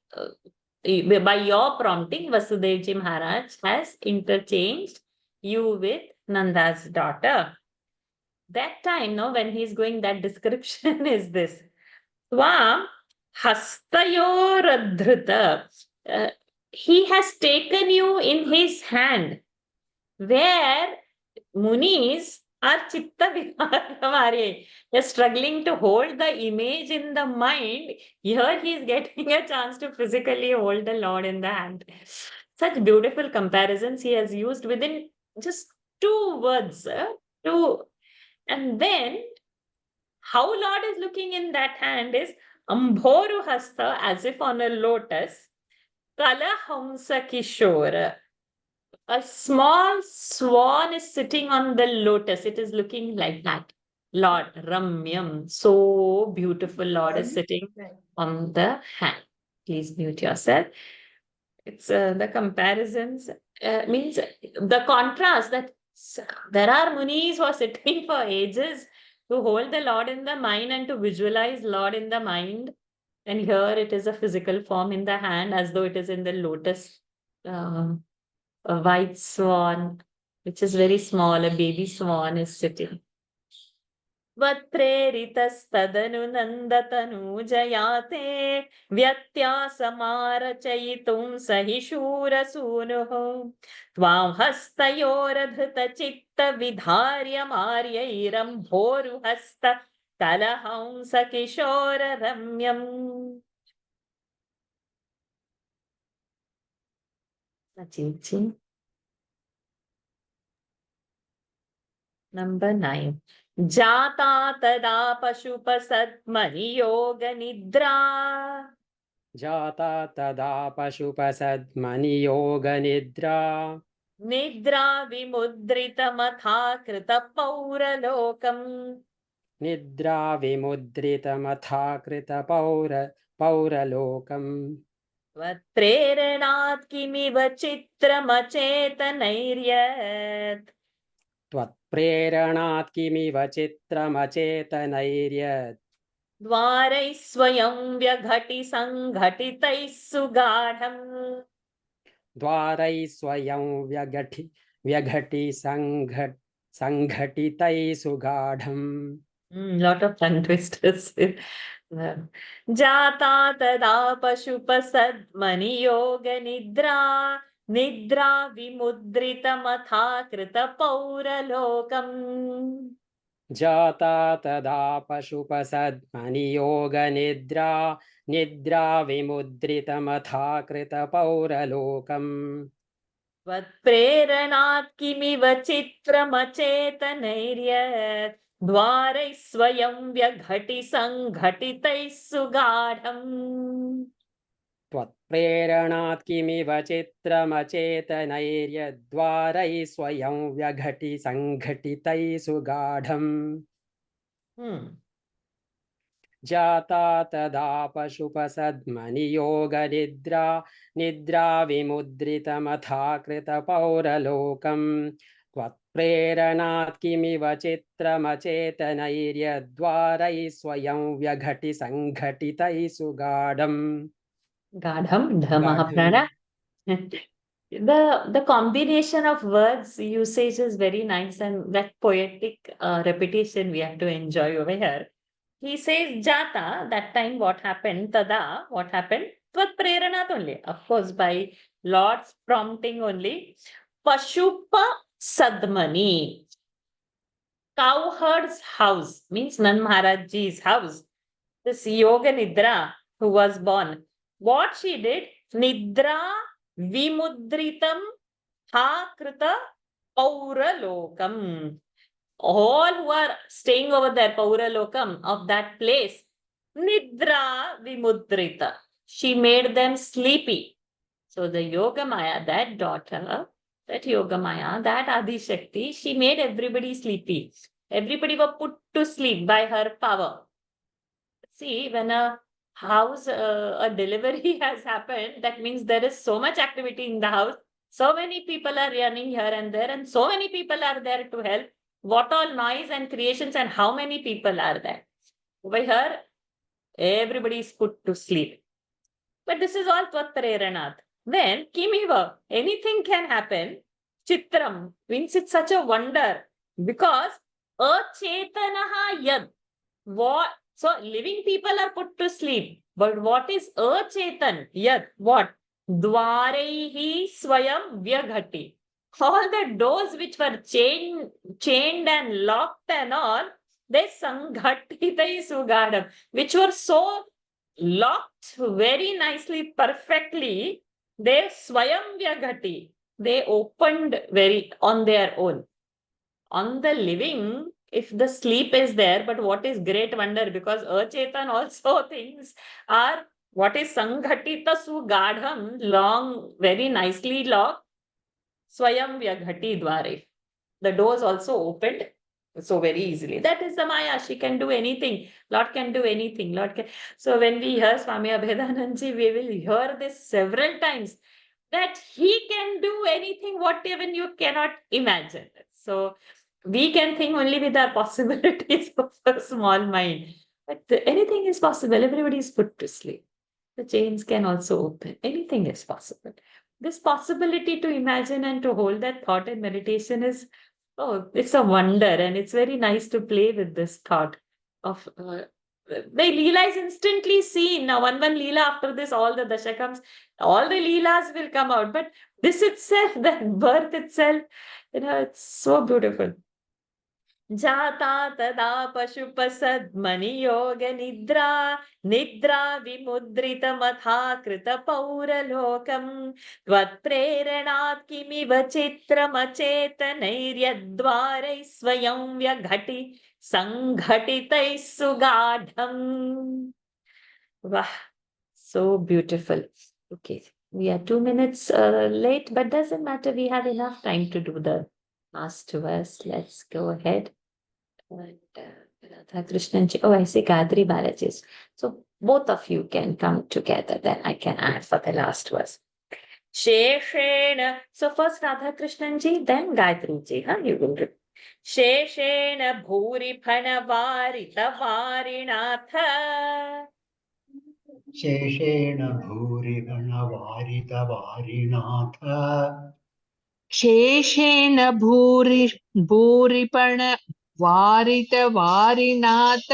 by your prompting, Vasudevji Maharaj has interchanged you with Nanda's daughter. That time, no, when he's going, that description is this. Tvam hastayoradhrita. He has taken you in his hand, where Munis are chitta vikaryamarye. They're struggling to hold the image in the mind. Here he is getting a chance to physically hold the Lord in the hand. Such beautiful comparisons he has used within just 2 words. And then how Lord is looking in that hand is Ambhoru Hasta, as if on a lotus, Kalahamsa Kishora. A small swan is sitting on the lotus. It is looking like that. Lord Ramyam. So beautiful Lord is sitting on the hand. Please mute yourself. It's the comparisons means the contrast that there are munis who are sitting for ages to hold the Lord in the mind and to visualize Lord in the mind. And here it is a physical form in the hand as though it is in the lotus. A white swan, which is very small, a baby swan is sitting. Vatpreritastadanu nandatanujayate vyatyasamarachaitum sahi shurasunuh tvam hastayoradhrita chitta vidharya maryairam bhoru hasta kalahamsa kishora ramyam. Ajitji. Number 9. Jata tada pashupasatmani yoga nidra. Jata tada pashupasatmani yoga nidra. Nidra vimudrita matha krita pauralokam. Nidra vimudrita matha krita pauralokam. Tvatpreranat kimiva chitramachetanairiyat. Tvatpreranat kimiva chitramachetanairiyat. Dvarai swayam vyaghati sanghatitai sugadham. Dvarai swayam vyaghati sanghatitai sugadham. Lot of tongue twisters. Jata tada pashupasatmani yoga nidra. Nidra vimudrita matha krita pauralokam. Jata tada pashupasatmani yoga nidra. Nidra vimudrita matha krita pauralokam. Tvatpreranat kimiva chitramachetanairiyat. Dvarai swayam vyaghati sanghatitai sugadham. Tvatpreranat kimiva chitramachetanairiyadvarai swayam vyaghati sanghatitai sugadham. Jata tada pashupasatmani yoga nidra. Nidra vimudrita matha krita pauralokam. Tvatpreranat kimiva chitramachetanairiyadvarai swayam vyaghati sanghatitai sugadham. Gadham, dhamah prana. The combination of words usage is very nice, and that poetic repetition we have to enjoy over here. He says Jata, that time what happened, Tada, what happened? Tvat Preranat only, of course, by Lord's prompting only. Pashupa Sadmani, cowherd's house, means Nand Maharaj Ji's house. This Yoga Nidra, who was born, what she did, Nidra Vimudritam Ha Krita Pauralokam. All who are staying over there, Pauralokam, of that place, Nidra Vimudrita. She made them sleepy. So the Yoga Maya, that daughter, that Yoga Maya, that Adi Shakti, she made everybody sleepy. Everybody were put to sleep by her power. See, when a house, a delivery has happened, that means there is so much activity in the house. So many people are running here and there, and so many people are there to help. What all noise and creations, and how many people are there? Over here, everybody is put to sleep. But this is all Tvatpareranath. Then, Kimiva, anything can happen. Chitram means it's such a wonder, because Achetanaha Yad. What? So living people are put to sleep. But what is Achetan? Yad. What? Dvarehi Swayam Vyaghati. All the doors which were chained and locked and all, they Sanghatitai Sugadam, which were so locked very nicely, perfectly, they Swayam Vyaghati. They opened very on their own. On the living, if the sleep is there, but what is great wonder, because Achetan also things are what is Sanghatita Sugadham, long, very nicely locked, Swayam Vyaghati Dware. The doors also opened so very easily. That is the Maya. She can do anything. Lord can do anything. Lord can. So when we hear Swami Abhedanandji, we will hear this several times, that he can do anything, what even you cannot imagine. So we can think only with our possibilities of a small mind. But anything is possible. Everybody is put to sleep. The chains can also open. Anything is possible. This possibility to imagine and to hold that thought in meditation is, oh, it's a wonder. And it's very nice to play with this thought of the Leela is instantly seen. Now, one Leela after this, all the Dashakams, all the Leelas will come out. But this itself, that birth itself, it's so beautiful. जाता तदा पशुपसद्मनियोगनिद्रा निद्रा विमुद्रितमथा कृतपौरलोकम् त्वत्प्रेरणात् किमिव चित्रमचेतनैर्यद्वारैः स्वयं व्यघटि सङ्घटितैः सुगाढम्. Wow, so beautiful. Okay, we are 2 minutes late, but doesn't matter. We have enough time to do the last verse. Let's go ahead. And, Radha Krishnan ji. Oh, I see Gayatri Balaji. So both of you can come together. Then I can add for the last verse. Sheshena. So first Radha Krishnan ji, then Gayatri ji. Huh? You will read. Sheshena Bhuri Phanavarita Varinatha. शेषेण भूरिगणवारितवारिणाथ शेषेण भूरिपण वारितवारिणाथ.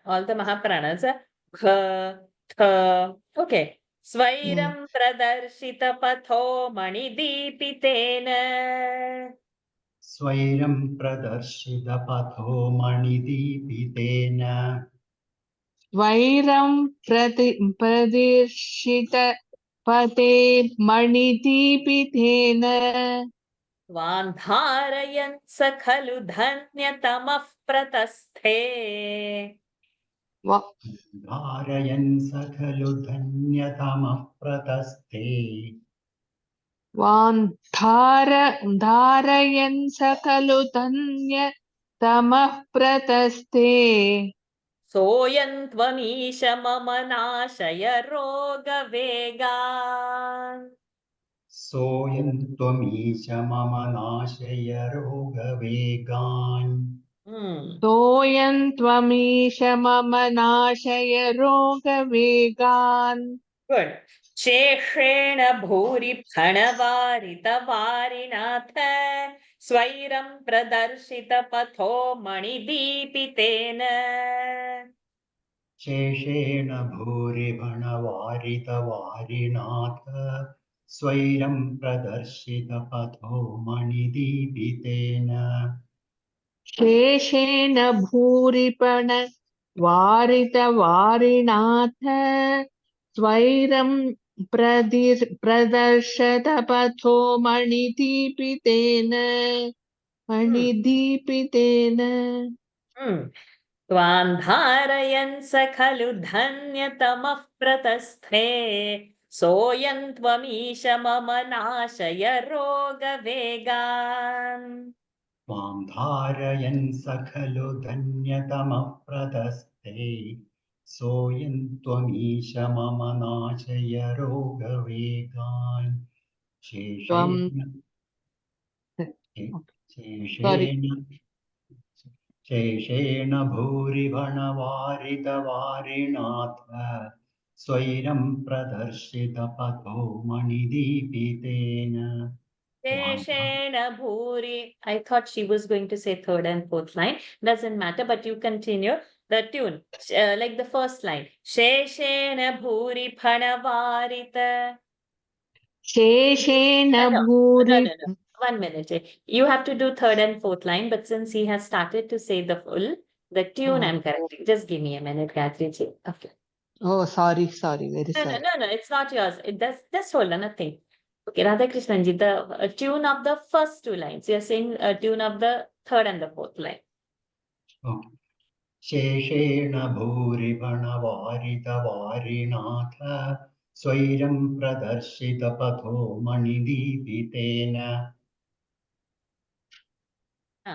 All the Mahapranas. Kha, kha. Okay. Svairam pradarshita patho manidipitena. स्वैरं प्रदर्शितपथो मणिदीपितेन स्वैरं प्रदर्शित पते मणिदीपितेन Vandharayan sakhalu dhanytamah pratasthe. धारयन् स खलु धन्यतमः प्रतस्थे धारयन् सकलु धन्यतमः प्रतस्थे. Soyan tvamisha mama nashaya roga vegan. सोऽयं त्वमीश मम नाशय रोगवेगान् सोऽयं त्वमीश मम नाशय रोगवेगान्. Good. Sheshena bhuri pranavārita vārinātha svairam pradarshita patho manidīpitena. शेषेण भूरिभणवारितवारिणाथ स्वैरं प्रदर्शितपथो मणिदीपितेन शेषेण भूरिपण वारितवारिणाथ स्वैरं प्रदर्शतपथो मणिदीपितेन मणिदीपितेन. Tvandharayan sakhalu dhanytamah pratasthe soyan tvamisha mama nashaya roga vegan. त्वां धारयन् स खलु धन्यतमः प्रतस्थे सोऽयं त्वमीश मम नाशय रोगवेगान् शेषेण भूरिभणवारितवारिणाथ स्वैरं प्रदर्शितपथो मणिदीपितेन Sheshena bhuri. I thought she was going to say third and fourth line. Doesn't matter, but you continue the tune. Like the first line. Sheshena bhuri phanavarita. शेषेण भूरि. No. 1 minute. You have to do third and fourth line, but since he has started to say the tune I'm correcting. Just give me a minute, Gayatri ji. Okay. Oh, sorry, very sorry. No, it's not yours. Just hold on, nothing. Okay, Radha Krishnan ji, the tune of the first two lines. You're saying a tune of the third and the fourth line. Okay. शेषेण भूरिभणवारितवारिणाथ स्वैरं प्रदर्शितपथो मणिदीपितेन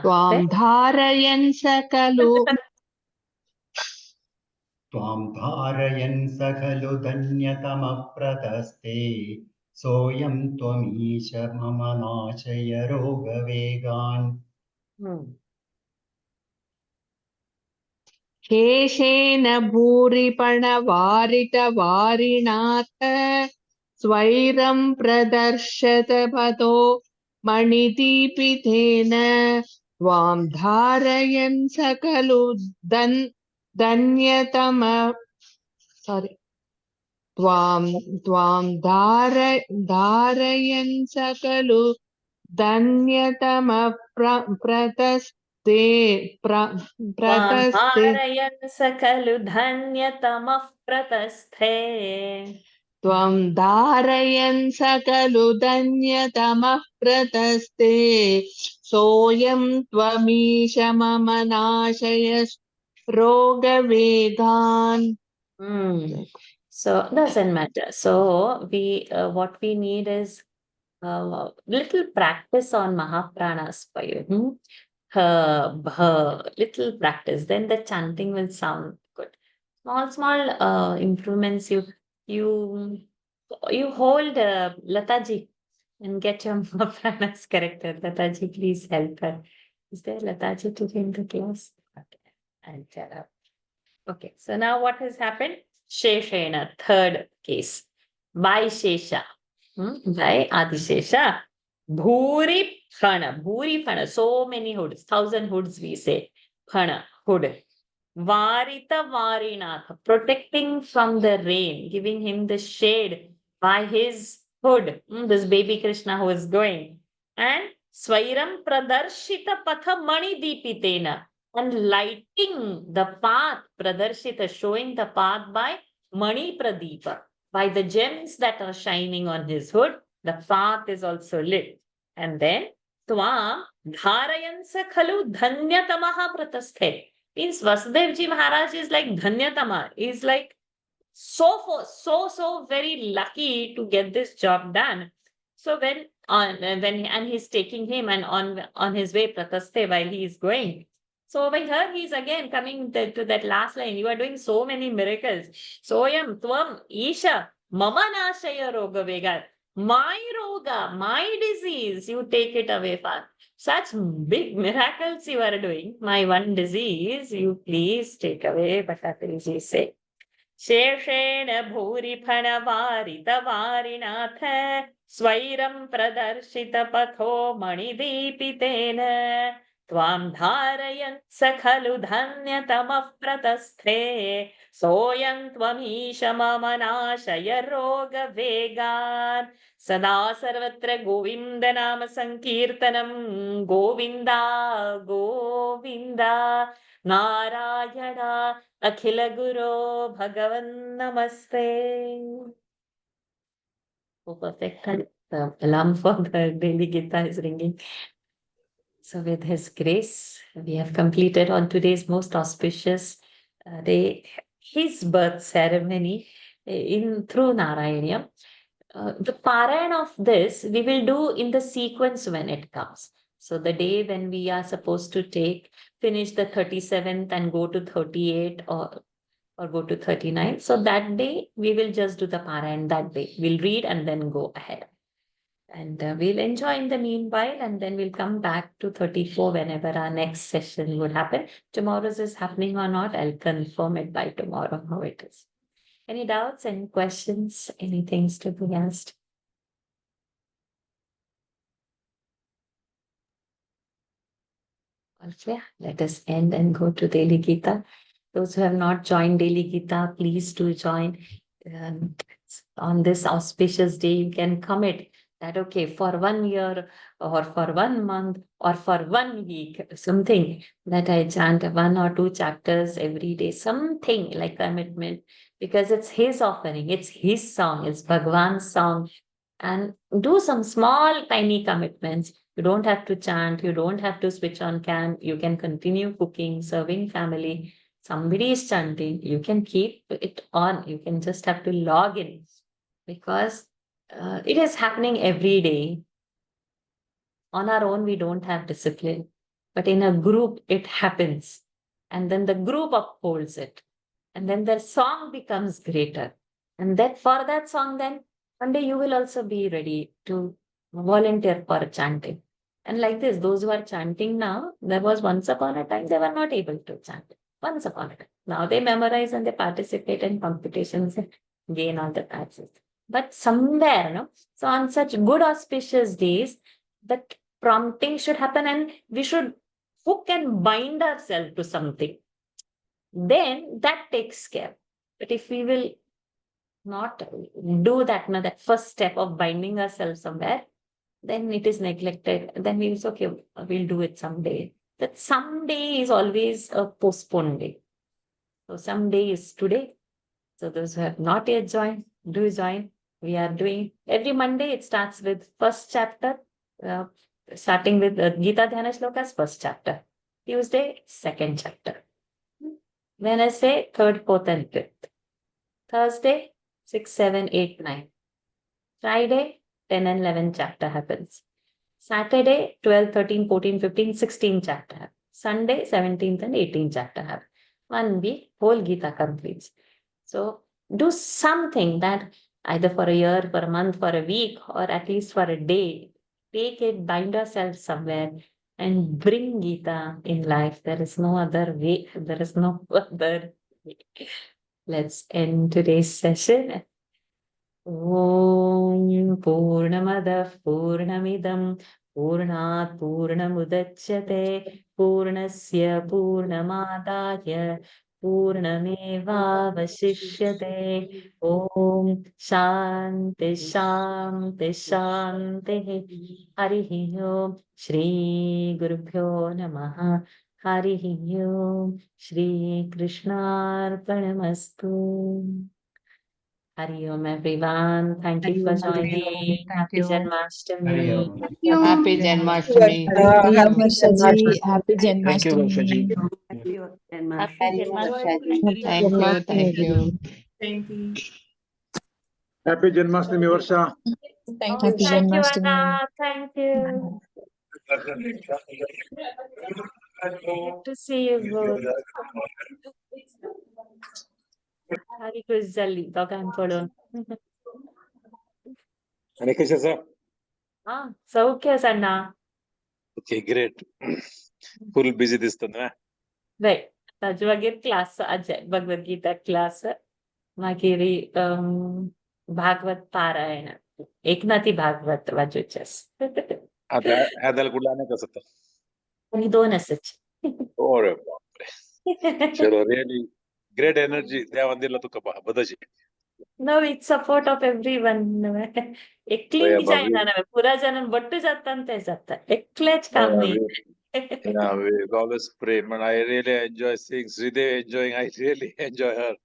त्वां धारयन् स खलु धन्यतमः प्रतस्थे सोऽयं त्वमीश मम नाशय रोगवेगान् शेषेण भूरिपणवारितवारिणाथ स्वैरं प्रदर्शतपथो मणिदीपितेन त्वां धारयन् सकलु त्वां धारयन् सकलु धन्यतमः प्रतस्ते धारयन् सकलु धन्यतमः प्रतस्थे त्वं धारयन् सकलु धन्यतमः प्रतस्ते सोऽयं त्वमीश मम नाशय रोगवेगान्. So doesn't matter. So we what we need is little practice on Mahapranas for you. Little practice, then the chanting will sound good. Small improvements. You hold Lataji and get your Mahapranas corrected. Lataji, please help her. Is there Lataji to be in the class? Okay, I'll tell her. Okay, so now what has happened? Sheshena, third case. By Shesha. By Adishesha. Bhuri Phana, so many hoods, 1,000 hoods we say. Phana, hood. Varita Varinath, protecting from the rain, giving him the shade by his hood. This baby Krishna who is going. And Swairam Pradarshita Patha Mani Deepitena, and lighting the path, Pradarshita, showing the path by Mani Pradeepa, by the gems that are shining on his hood. The path is also lit. And then, Tvam Dharayansa Khalu Dhanyatamaha Pratasthe. Means Vasudevji Maharaj is like Dhanyatama. He's like so very lucky to get this job done. So and he's taking him and on his way Pratasthe while he is going. So over here he is again coming to that last line. You are doing so many miracles. Soyam Tvam Isha Mama Nashaya Roga Vega. My roga, my disease, you take it away fast. Such big miracles you are doing. My one disease, you please take away. Bhattacharyji say. Sheshena bhuri phana varita varinath swairam pradarshita patho manidipitena tvam dharayan sakhalu dhanyatamav pratasthe soyam tvamisha mama nashaya roga vegan sada sarvatra govinda nama sankirtanam govinda govinda narayana Akhila Guru Bhagavan Namaste. Oh, perfect. The alarm for the daily Gita is ringing. So with His grace, we have completed on today's most auspicious day, His birth ceremony through Narayaniam. The Parayan of this, we will do in the sequence when it comes. So the day when we are supposed to finish the 37th and go to 38 or go to 39. So that day, we will just do the Parayan that day. We'll read and then go ahead. And we'll enjoy in the meanwhile, and then we'll come back to 34 whenever our next session would happen. Tomorrow's is happening or not, I'll confirm it by tomorrow how it is. Any doubts, any questions, any things to be asked? Okay, let us end and go to Daily Gita. Those who have not joined Daily Gita, please do join. On this auspicious day, you can commit that, okay, for 1 year or for 1 month or for 1 week, something that I chant 1 or 2 chapters every day, something like commitment, because it's His offering, it's His song, it's Bhagwan's song. And do some small, tiny commitments. You don't have to chant. You don't have to switch on cam. You can continue cooking, serving family. Somebody is chanting. You can keep it on. You can just have to log in because it is happening every day. On our own, we don't have discipline. But in a group, it happens. And then the group upholds it. And then the song becomes greater. And that for that song, then one day you will also be ready to volunteer for chanting. And like this, those who are chanting now, there was once upon a time they were not able to chant. Once upon a time. Now they memorize and they participate in competitions and gain all the patches. But somewhere, no? So on such good auspicious days, that prompting should happen and we should hook and bind ourselves to something. Then that takes care. But if we will not do that, no, that first step of binding ourselves somewhere, then it is neglected. Then we say, okay, we'll do it someday. that someday is always a postponed day. So someday is today. So those who have not yet joined, do join. We are doing every Monday. It starts with first chapter, starting with Gita Dhyana Shlokas, first chapter. Tuesday, second chapter. Wednesday, third, fourth, and fifth. Thursday, 6, 7, 8, 9. Friday, 10 and 11 chapter happens. Saturday, 12, 13, 14, 15, 16 chapter happens. Sunday, 17th and 18th chapter happens. 1 week, whole Gita completes. So do something that either for a year, for a month, for a week, or at least for a day. Take it, bind yourself somewhere and bring Gita in life. There is no other way. There is no other way. Let's end today's session. Om Purnamadah Purnamidam Purnat Purnamudachyate Purnasya Purnamadaya Purnamevavashishyate. Om Shanti Shanti Shanti. Harihi Om Shri Gurubhyo Namaha. Harihi Om Shri Krishnarpanamastu. Hari Om, everyone. Thank you for joining. Happy Janmashtami. Happy Janmashtami. Happy Varsaji, happy Thank you, Janmashtami. Varshaji. Happy Janmashtami. Thank you. Thank you. Happy Janmashtami, Varsha. Thank Oh, you. thank you, Janmashtami. Anna. Thank you. Good to see you both. Hari Kuzali, Dogan Podon. आणि कशाचा सौख्य सण्णा okay great full busy दिसतो ना Right. Tajwagir class Ajay Bhagavad Gita class Magiri Bhagavad Parayana Eknati Bhagavad Vajuchas. आता ह्याला कुठला नाही कसं आणि दोन असेच ओरे बापरे चलो रिअली ग्रेट एनर्जी त्या मंदिरला तू कपा बदशी No, it's support of everyone. एकली Yeah, नहीं जाइना ना पूरा जनन बट्टू जाता अंते जाता एकलेच काम नहीं Yeah, we always pray. Man, I really enjoy seeing Sridev enjoying. I really enjoy her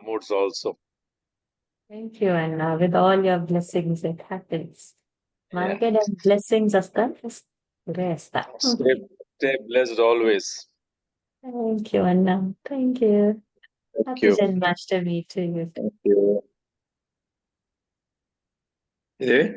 moods also. Thank you, Anna. With all your blessings, it happens. Yeah. Market and blessings astan resta. Stay blessed always. Thank you, Anna. Thank you. Thank Happy you. Janmashtami to you. Thank you. Yeah.